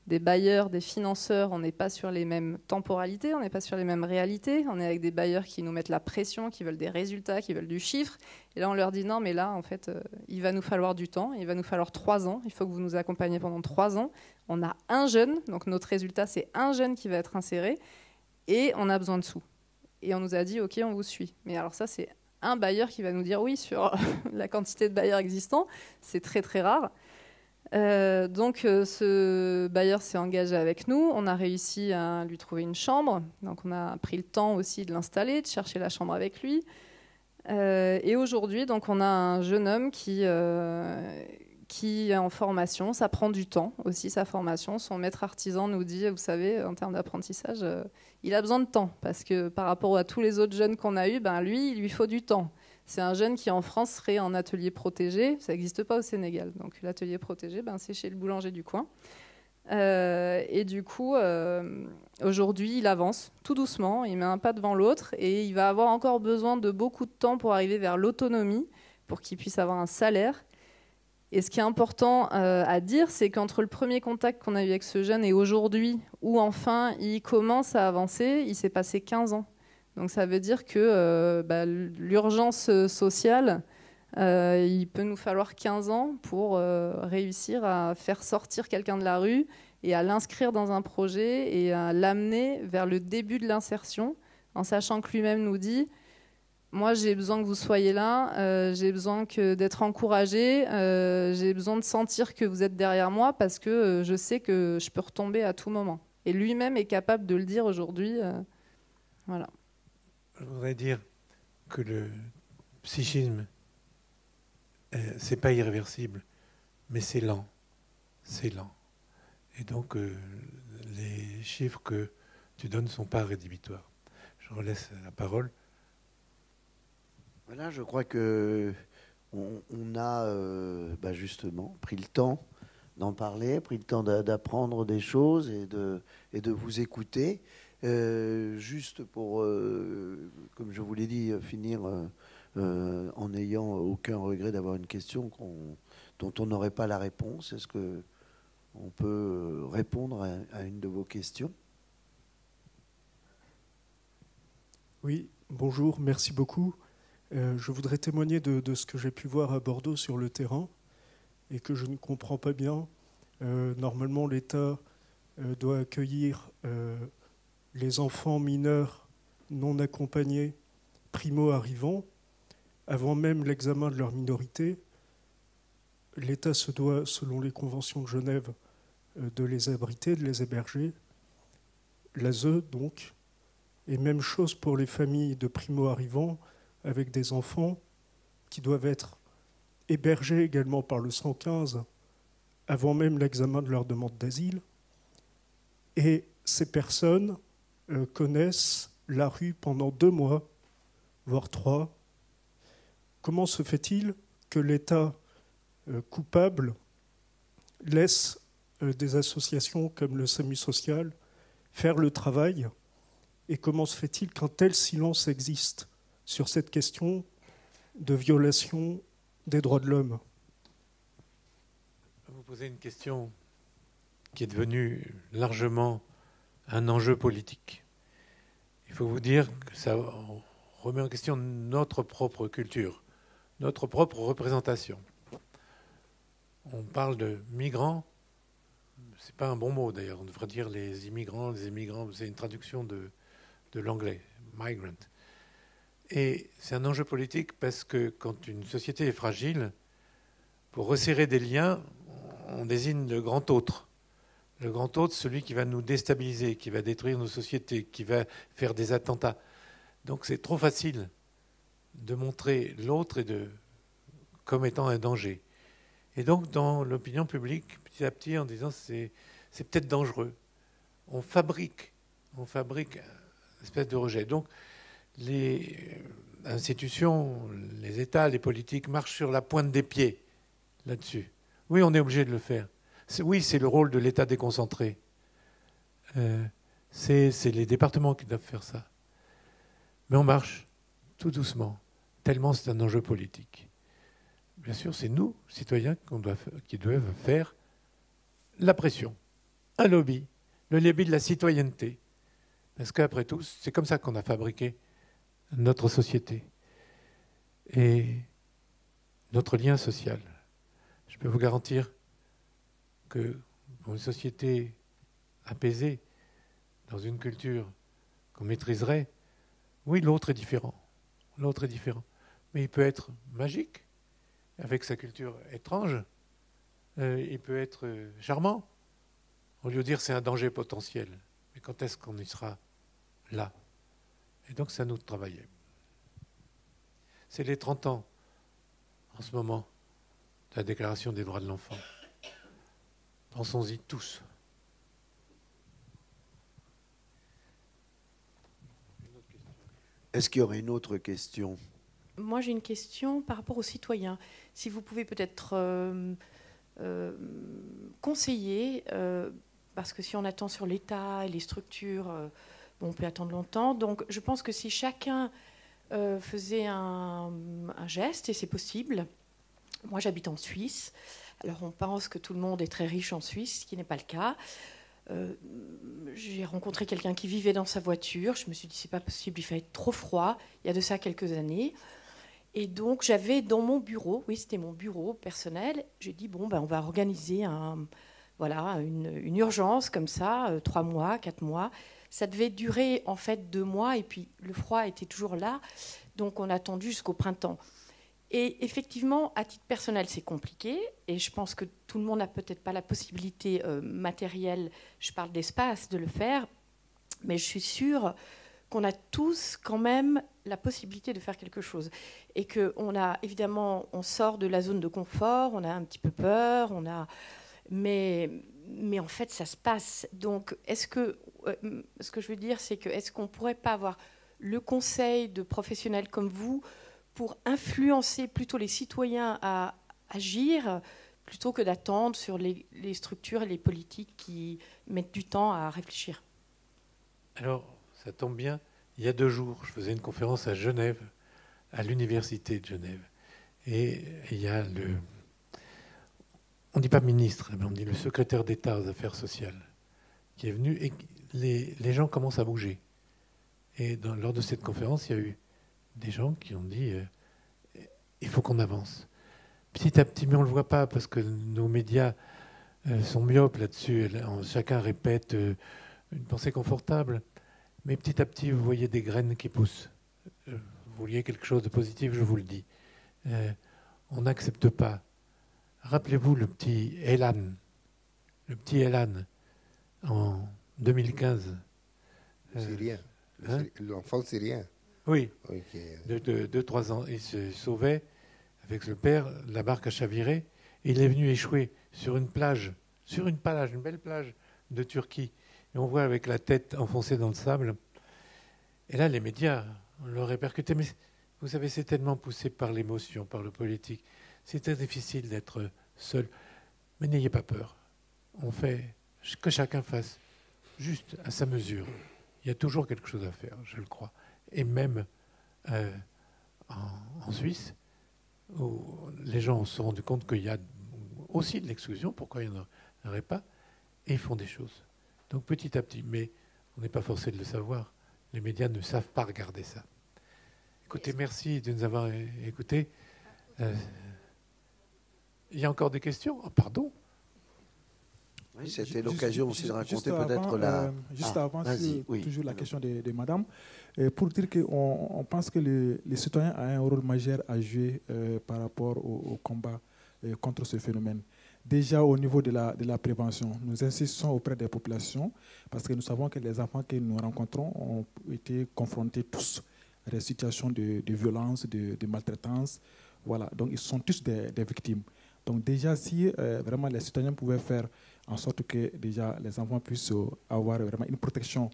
des bailleurs, des financeurs, on n'est pas sur les mêmes temporalités, on n'est pas sur les mêmes réalités, on est avec des bailleurs qui nous mettent la pression, qui veulent des résultats, qui veulent du chiffre et là on leur dit non mais là en fait il va nous falloir du temps, il va nous falloir 3 ans, il faut que vous nous accompagniez pendant 3 ans, on a un jeune, donc notre résultat c'est un jeune qui va être inséré et on a besoin de sous. Et on nous a dit, OK, on vous suit. Mais alors ça, c'est un bailleur qui va nous dire oui sur la quantité de bailleurs existants. C'est très, très rare. Donc, ce bailleur s'est engagé avec nous. On a réussi à lui trouver une chambre. Donc, on a pris le temps aussi de l'installer, de chercher la chambre avec lui. Et aujourd'hui, donc, on a un jeune homme qui est en formation. Ça prend du temps aussi, sa formation. Son maître artisan nous dit, vous savez, en termes d'apprentissage, il a besoin de temps. Parce que par rapport à tous les autres jeunes qu'on a eus, ben, lui, il lui faut du temps. C'est un jeune qui, en France, serait en atelier protégé. Ça n'existe pas au Sénégal. Donc l'atelier protégé, ben, c'est chez le boulanger du coin. Et du coup, aujourd'hui, il avance tout doucement. Il met un pas devant l'autre. Et il va avoir encore besoin de beaucoup de temps pour arriver vers l'autonomie, pour qu'il puisse avoir un salaire. Et ce qui est important à dire, c'est qu'entre le premier contact qu'on a eu avec ce jeune et aujourd'hui, où enfin il commence à avancer, il s'est passé 15 ans. Donc ça veut dire que l'urgence sociale, il peut nous falloir 15 ans pour réussir à faire sortir quelqu'un de la rue et à l'inscrire dans un projet et à l'amener vers le début de l'insertion, en sachant que lui-même nous dit... Moi, j'ai besoin que vous soyez là, j'ai besoin d'être encouragé, j'ai besoin de sentir que vous êtes derrière moi parce que je sais que je peux retomber à tout moment. Et lui-même est capable de le dire aujourd'hui. Voilà. Je voudrais dire que le psychisme, c'est pas irréversible, mais c'est lent. C'est lent. Et donc, les chiffres que tu donnes ne sont pas rédhibitoires. Je relaisse la parole. Voilà, je crois que on a justement pris le temps d'en parler, pris le temps d'apprendre des choses et de vous écouter. Juste pour, comme je vous l'ai dit, finir en n'ayant aucun regret d'avoir une question dont on n'aurait pas la réponse. Est-ce qu'on peut répondre à une de vos questions? Oui, bonjour, merci beaucoup. Je voudrais témoigner de ce que j'ai pu voir à Bordeaux sur le terrain et que je ne comprends pas bien. Normalement, l'État doit accueillir les enfants mineurs non accompagnés primo-arrivants avant même l'examen de leur minorité. L'État se doit, selon les conventions de Genève, de les abriter, de les héberger. L'ASE, donc. Et même chose pour les familles de primo-arrivants avec des enfants qui doivent être hébergés également par le 115 avant même l'examen de leur demande d'asile. Et ces personnes connaissent la rue pendant 2 mois, voire 3. Comment se fait-il que l'État coupable laisse des associations comme le SAMU social faire le travail? Et comment se fait-il qu'un tel silence existe sur cette question de violation des droits de l'homme? Vous posez une question qui est devenue largement un enjeu politique. Il faut vous dire que ça remet en question notre propre culture, notre propre représentation. On parle de migrants, c'est pas un bon mot d'ailleurs, on devrait dire les immigrants, c'est une traduction de l'anglais, migrant. Et c'est un enjeu politique parce que quand une société est fragile, pour resserrer des liens, on désigne le grand autre. Le grand autre, celui qui va nous déstabiliser, qui va détruire nos sociétés, qui va faire des attentats. Donc c'est trop facile de montrer l'autre comme étant un danger. Et donc dans l'opinion publique, petit à petit, en disant c'est peut-être dangereux, on fabrique une espèce de rejet. Donc les institutions, les États, les politiques marchent sur la pointe des pieds là-dessus. Oui, on est obligé de le faire. Oui, c'est le rôle de l'État déconcentré. C'est les départements qui doivent faire ça. Mais on marche tout doucement, tellement c'est un enjeu politique. Bien sûr, c'est nous, citoyens, qui doivent faire la pression, un lobby, le lobby de la citoyenneté. Parce qu'après tout, c'est comme ça qu'on a fabriqué notre société et notre lien social. Je peux vous garantir que pour une société apaisée, dans une culture qu'on maîtriserait, oui, l'autre est différent. L'autre est différent. Mais il peut être magique, avec sa culture étrange. Il peut être charmant. Au lieu de dire c'est un danger potentiel. Mais quand est-ce qu'on y sera là? Et donc, c'est à nous de travailler. C'est les 30 ans, en ce moment, de la Déclaration des droits de l'enfant. Pensons-y tous. Est-ce qu'il y aurait une autre question? Moi, j'ai une question par rapport aux citoyens. Si vous pouvez peut-être conseiller, parce que si on attend sur l'État et les structures, on peut attendre longtemps. Donc, je pense que si chacun faisait un geste, et c'est possible. Moi, j'habite en Suisse. Alors, on pense que tout le monde est très riche en Suisse, ce qui n'est pas le cas. J'ai rencontré quelqu'un qui vivait dans sa voiture. Je me suis dit, c'est pas possible, il fait trop froid. Il y a de ça quelques années. Et donc, j'avais dans mon bureau, oui, c'était mon bureau personnel, j'ai dit, bon, on va organiser une urgence comme ça, 3 mois, 4 mois. Ça devait durer en fait 2 mois, et puis le froid était toujours là. Donc, on a attendu jusqu'au printemps. Et effectivement, à titre personnel, c'est compliqué. Et je pense que tout le monde n'a peut-être pas la possibilité matérielle, je parle d'espace, de le faire. Mais je suis sûre qu'on a tous quand même la possibilité de faire quelque chose. Et qu'on a, évidemment, on sort de la zone de confort, on a un petit peu peur, mais en fait, ça se passe. Donc, ce que je veux dire, c'est que est-ce qu'on ne pourrait pas avoir le conseil de professionnels comme vous pour influencer plutôt les citoyens à agir plutôt que d'attendre sur les structures et les politiques qui mettent du temps à réfléchir? Alors, ça tombe bien. Il y a 2 jours, je faisais une conférence à Genève, à l'université de Genève. Et il y a on ne dit pas ministre, mais on dit le secrétaire d'État aux affaires sociales qui est venu, et les gens commencent à bouger. Et lors de cette conférence, il y a eu des gens qui ont dit il faut qu'on avance. Petit à petit, mais on ne le voit pas parce que nos médias sont myopes là-dessus. Chacun répète une pensée confortable. Mais petit à petit, vous voyez des graines qui poussent. Vous vouliez quelque chose de positif, je vous le dis. On n'accepte pas. Rappelez-vous le petit Elan en 2015. Syrien. L'enfant syrien. Oui, Okay. de 2-3 ans. Il se sauvait avec le père, la barque a chaviré et il est venu échouer sur une plage, une belle plage de Turquie. Et on voit avec la tête enfoncée dans le sable. Et là, les médias l'ont répercuté. Mais vous savez, c'est tellement poussé par l'émotion, par le politique. C'est très difficile d'être seul. Mais n'ayez pas peur. On fait que chacun fasse juste à sa mesure. Il y a toujours quelque chose à faire, je le crois. Et même en Suisse, où les gens se sont rendus compte qu'il y a aussi de l'exclusion, pourquoi il n'y en aurait pas, et ils font des choses. Donc petit à petit, mais on n'est pas forcé de le savoir. Les médias ne savent pas regarder ça. Écoutez, merci de nous avoir écoutés. Il y a encore des questions ? Oh, pardon. Oui, c'était l'occasion aussi de raconter avant, peut-être la... Juste avant, oui. toujours la question de madame, pour dire qu'on pense que les citoyens ont un rôle majeur à jouer par rapport au combat contre ce phénomène. Déjà au niveau de la prévention, nous insistons auprès des populations parce que nous savons que les enfants que nous rencontrons ont été confrontés tous à des situations de violence, de maltraitance. Voilà, donc ils sont tous des victimes. Donc déjà, si vraiment les citoyens pouvaient faire en sorte que déjà les enfants puissent avoir vraiment une protection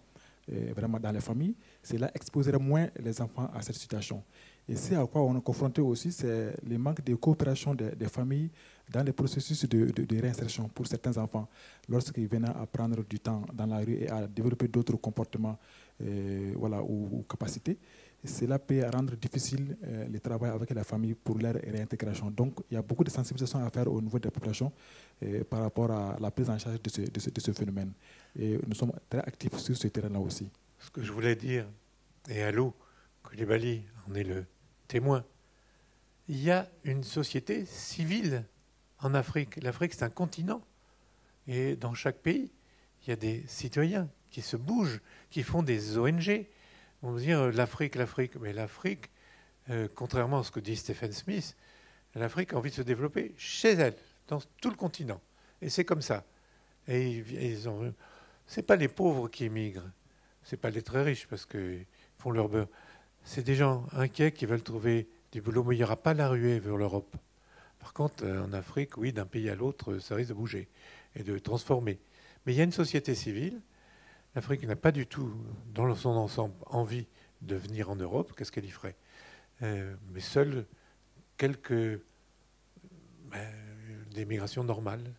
vraiment dans les familles, cela exposerait moins les enfants à cette situation. Et c'est à quoi on est confronté aussi, c'est le manque de coopération des familles dans les processus de réinsertion pour certains enfants, lorsqu'ils viennent à prendre du temps dans la rue et à développer d'autres comportements ou capacités. Cela peut rendre difficile le travail avec la famille pour leur réintégration. Donc, il y a beaucoup de sensibilisation à faire au niveau des populations par rapport à la prise en charge de ce phénomène. Et nous sommes très actifs sur ce terrain-là aussi. Ce que je voulais dire, et Alou Coulibaly en est le témoin, il y a une société civile en Afrique. L'Afrique, c'est un continent. Et dans chaque pays, il y a des citoyens qui se bougent, qui font des ONG. On va dire l'Afrique. Mais l'Afrique, contrairement à ce que dit Stephen Smith, l'Afrique a envie de se développer chez elle, dans tout le continent. Et c'est comme ça. Et c'est pas les pauvres qui émigrent, c'est pas les très riches parce qu'ils font leur beurre. C'est des gens inquiets qui veulent trouver du boulot, mais il n'y aura pas la ruée vers l'Europe. Par contre, en Afrique, oui, d'un pays à l'autre, ça risque de bouger et de transformer. Mais il y a une société civile. L'Afrique n'a pas du tout, dans son ensemble, envie de venir en Europe. Qu'est-ce qu'elle y ferait ? Mais seules quelques des migrations normales.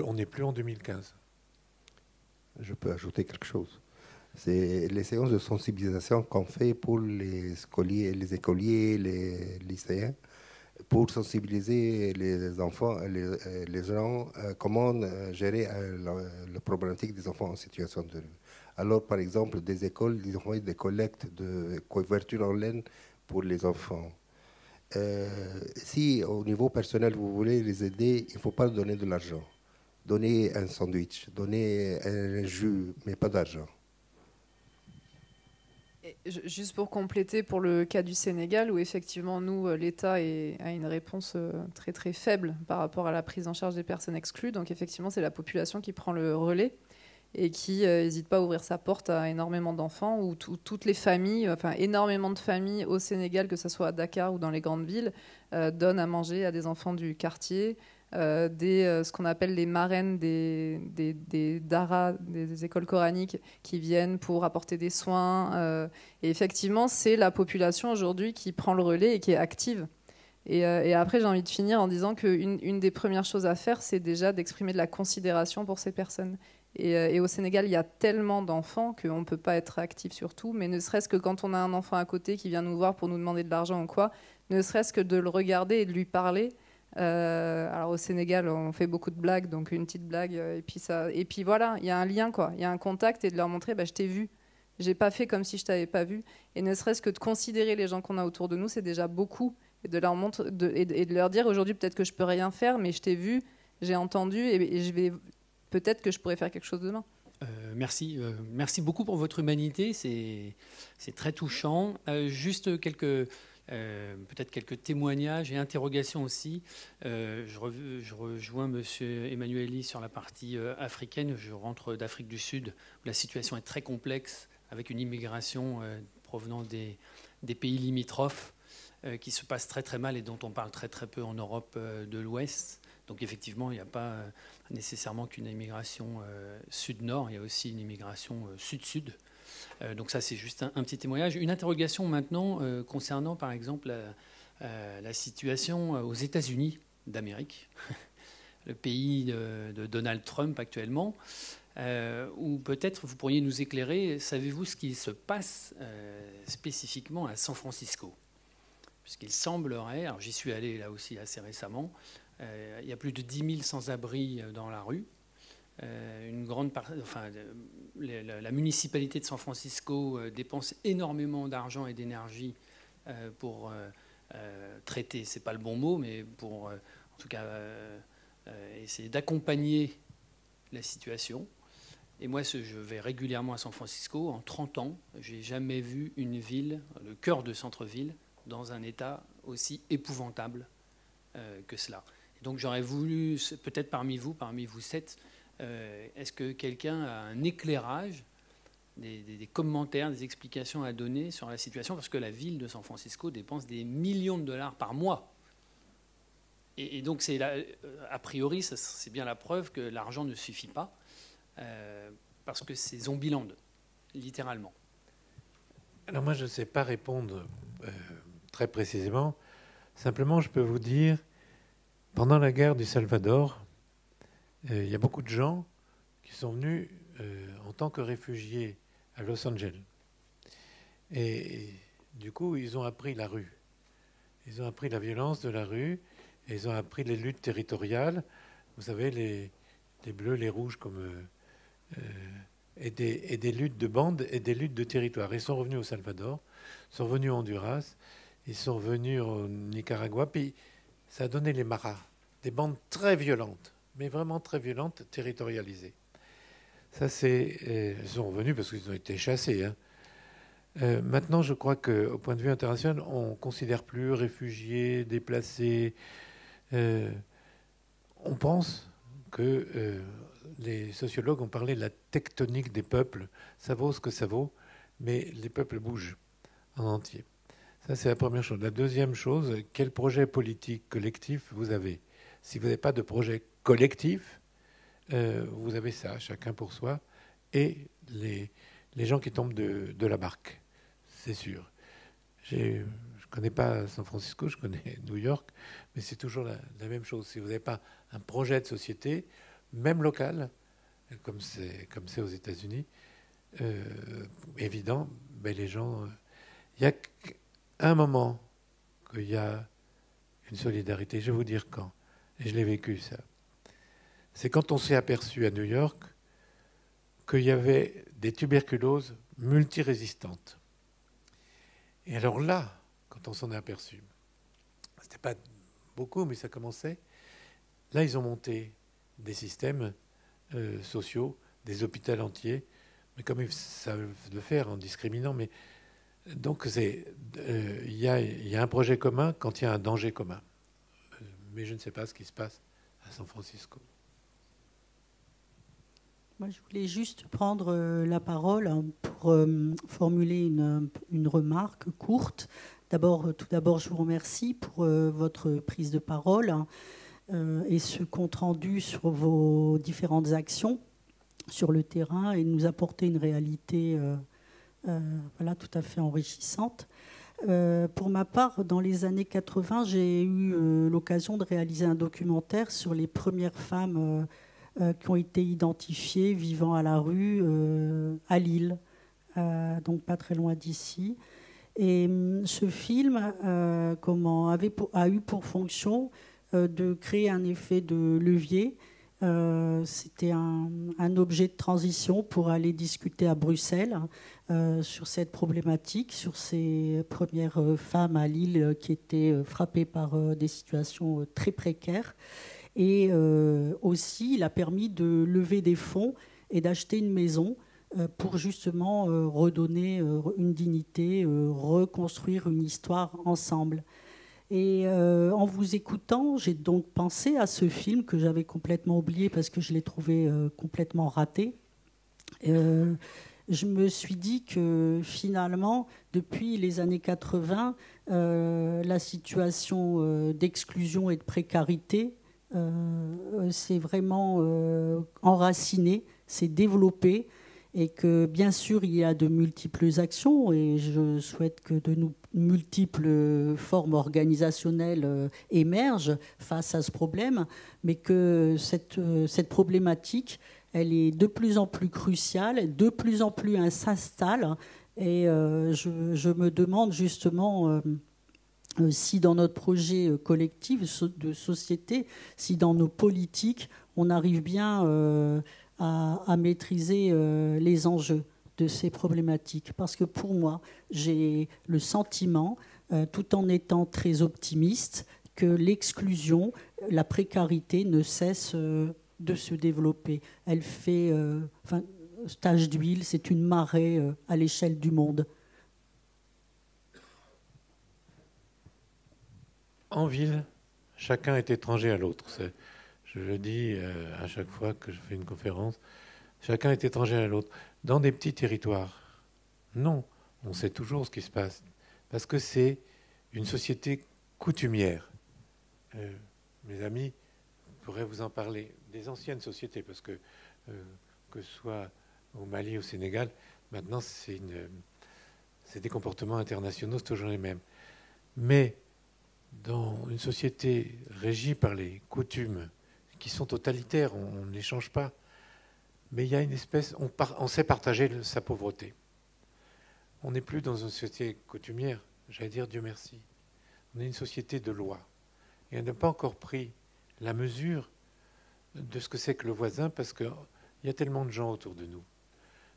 On n'est plus en 2015. Je peux ajouter quelque chose. C'est les séances de sensibilisation qu'on fait pour les écoliers, les lycéens, pour sensibiliser les enfants, les gens, comment gérer la problématique des enfants en situation de rue. Alors, par exemple, des écoles, ils ont des collectes de couverture en laine pour les enfants. Si, au niveau personnel, vous voulez les aider, il ne faut pas donner de l'argent. Donner un sandwich, donner un jus, mais pas d'argent. Juste pour compléter, pour le cas du Sénégal, où effectivement, nous, l'État a une réponse très très faible par rapport à la prise en charge des personnes exclues. Donc effectivement, c'est la population qui prend le relais et qui n'hésite pas à ouvrir sa porte à énormément d'enfants, ou toutes les familles, enfin énormément de familles au Sénégal, que ce soit à Dakar ou dans les grandes villes, donnent à manger à des enfants du quartier, ce qu'on appelle les marraines des daras, des écoles coraniques, qui viennent pour apporter des soins. Et effectivement, c'est la population aujourd'hui qui prend le relais et qui est active. Et après, j'ai envie de finir en disant qu'une des premières choses à faire, c'est déjà d'exprimer de la considération pour ces personnes. Et au Sénégal, il y a tellement d'enfants qu'on ne peut pas être actif sur tout, mais ne serait-ce que quand on a un enfant à côté qui vient nous voir pour nous demander de l'argent ou quoi, ne serait-ce que de le regarder et de lui parler. Alors au Sénégal, on fait beaucoup de blagues, donc une petite blague, et puis voilà, il y a un lien, quoi. Il y a un contact, et de leur montrer, je t'ai vu. J'ai pas fait comme si je t'avais pas vu. Et ne serait-ce que de considérer les gens qu'on a autour de nous, c'est déjà beaucoup. Et de leur et de leur dire, aujourd'hui, peut-être que je peux rien faire, mais je t'ai vu, j'ai entendu, et peut-être que je pourrais faire quelque chose demain. Merci beaucoup pour votre humanité, c'est très touchant. Juste peut-être quelques témoignages et interrogations aussi. Je rejoins M. Emmanueli sur la partie africaine. Je rentre d'Afrique du Sud, où la situation est très complexe, avec une immigration provenant des pays limitrophes. qui se passe très très mal et dont on parle très très peu en Europe de l'Ouest. Donc effectivement, il n'y a pas nécessairement qu'une immigration sud-nord, il y a aussi une immigration sud-sud. Donc ça, c'est juste un petit témoignage. Une interrogation maintenant concernant par exemple la situation aux États-Unis d'Amérique, le pays de Donald Trump actuellement, où peut-être vous pourriez nous éclairer. Savez-vous ce qui se passe spécifiquement à San Francisco? Puisqu'il semblerait, alors j'y suis allé là aussi assez récemment, il y a plus de 10 000 sans-abri dans la rue. Une grande la municipalité de San Francisco dépense énormément d'argent et d'énergie pour traiter, c'est pas le bon mot, mais pour en tout cas essayer d'accompagner la situation. Et moi, je vais régulièrement à San Francisco. En 30 ans, j'ai jamais vu une ville, le cœur de centre-ville, dans un état aussi épouvantable que cela. Et donc j'aurais voulu, peut-être parmi vous 7, est-ce que quelqu'un a un éclairage, des commentaires, des explications à donner sur la situation? Parce que la ville de San Francisco dépense des millions de dollars par mois. Et donc, a priori, c'est bien la preuve que l'argent ne suffit pas, parce que c'est Zombieland, littéralement. Alors moi, je ne sais pas répondre très précisément. Simplement, je peux vous dire, pendant la guerre du Salvador, il y a beaucoup de gens qui sont venus en tant que réfugiés à Los Angeles. Et du coup, ils ont appris la rue. Ils ont appris la violence de la rue. Et ils ont appris les luttes territoriales. Vous savez, les bleus, les rouges, et des luttes de bandes et des luttes de territoire. Ils sont revenus au Salvador, sont revenus au Honduras, ils sont revenus au Nicaragua. Puis ça a donné les maras, des bandes très violentes, mais vraiment très violentes, territorialisées. Ça, ils sont revenus parce qu'ils ont été chassés. Hein. Maintenant, je crois qu'au point de vue international, on ne considère plus réfugiés, déplacés. On pense que les sociologues ont parlé de la tectonique des peuples. Ça vaut ce que ça vaut, mais les peuples bougent en entier. Ça, c'est la première chose. La deuxième chose, quel projet politique collectif vous avez? Si vous n'avez pas de projet collectif, vous avez ça, chacun pour soi, et les gens qui tombent de la barque, c'est sûr. Je ne connais pas San Francisco, je connais New York, mais c'est toujours la même chose. Si vous n'avez pas un projet de société, même local, comme c'est aux États-Unis, évident, ben les gens... Il y a un moment qu'il y a une solidarité, je vais vous dire quand, et je l'ai vécu ça. C'est quand on s'est aperçu à New York qu'il y avait des tuberculoses multirésistantes. Et alors là, quand on s'en est aperçu, c'était pas beaucoup, mais ça commençait. Là, ils ont monté des systèmes sociaux, des hôpitaux entiers, mais comme ils savent le faire en discriminant. Mais donc, il y a un projet commun quand il y a un danger commun. Mais je ne sais pas ce qui se passe à San Francisco. Moi, je voulais juste prendre la parole pour formuler une remarque courte. Tout d'abord, je vous remercie pour votre prise de parole et ce compte-rendu sur vos différentes actions sur le terrain et nous apporter une réalité tout à fait enrichissante. Pour ma part, dans les années 80, j'ai eu l'occasion de réaliser un documentaire sur les premières femmes qui ont été identifiées vivant à la rue à Lille, donc pas très loin d'ici. Et ce film a eu pour fonction de créer un effet de levier. C'était un objet de transition pour aller discuter à Bruxelles sur cette problématique, sur ces premières femmes à Lille qui étaient frappées par des situations très précaires. Et aussi, il a permis de lever des fonds et d'acheter une maison pour justement redonner une dignité, reconstruire une histoire ensemble. Et en vous écoutant, j'ai donc pensé à ce film que j'avais complètement oublié parce que je l'ai trouvé complètement raté. je me suis dit que finalement, depuis les années 80, la situation d'exclusion et de précarité s'est vraiment enracinée, s'est développée, et que bien sûr il y a de multiples actions, et je souhaite que de multiples formes organisationnelles émergent face à ce problème, mais que cette problématique, elle est de plus en plus cruciale, de plus en plus elle s'installe, et je me demande justement si dans notre projet collectif de société, si dans nos politiques, on arrive bien à maîtriser les enjeux de ces problématiques. Parce que pour moi, j'ai le sentiment, tout en étant très optimiste, que l'exclusion, la précarité ne cesse de se développer. Elle fait tache d'huile, c'est une marée à l'échelle du monde. En ville, chacun est étranger à l'autre. Je le dis à chaque fois que je fais une conférence, chacun est étranger à l'autre. Dans des petits territoires, non, on sait toujours ce qui se passe, parce que c'est une société coutumière. Mes amis pourraient vous en parler, des anciennes sociétés, parce que ce soit au Mali, au Sénégal, maintenant c'est des comportements internationaux, c'est toujours les mêmes. Mais dans une société régie par les coutumes, qui sont totalitaires, on ne les change pas. Mais il y a une espèce, on sait partager sa pauvreté. On n'est plus dans une société coutumière, j'allais dire Dieu merci. On est une société de loi. Et on n'a pas encore pris la mesure de ce que c'est que le voisin, parce qu'il y a tellement de gens autour de nous.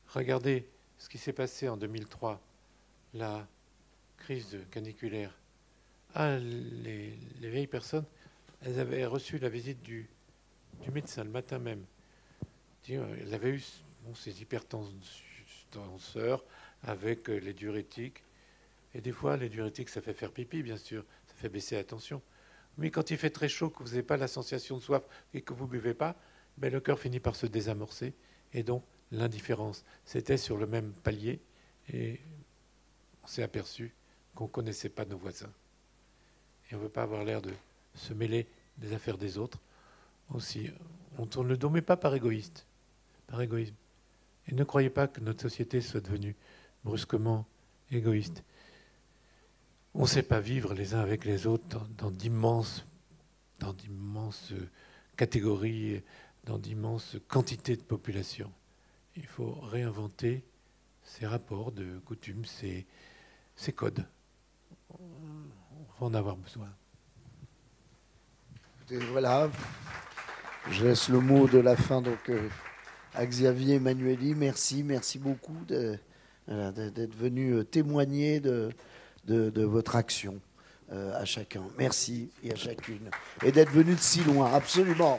Regardez ce qui s'est passé en 2003, la crise caniculaire. Les vieilles personnes, elles avaient reçu la visite du médecin le matin même. Elles avaient eu ces hypertenseurs avec les diurétiques. Et des fois, les diurétiques, ça fait faire pipi, bien sûr. Ça fait baisser la tension. Mais quand il fait très chaud, que vous n'avez pas la sensation de soif et que vous ne buvez pas, le cœur finit par se désamorcer. Et donc, l'indifférence, c'était sur le même palier. Et on s'est aperçu qu'on ne connaissait pas nos voisins. Et on ne veut pas avoir l'air de se mêler des affaires des autres. Aussi, on tourne le dos, mais pas par égoïsme. Et ne croyez pas que notre société soit devenue brusquement égoïste. On ne sait pas vivre les uns avec les autres dans d'immenses catégories, dans d'immenses quantités de population. Il faut réinventer ces rapports de coutumes, ces codes. On va en avoir besoin. Et voilà. Je laisse le mot de la fin donc à Xavier Emmanuelli. Merci beaucoup d'être venu témoigner de votre action à chacun. Merci et à chacune. Et d'être venu de si loin, absolument.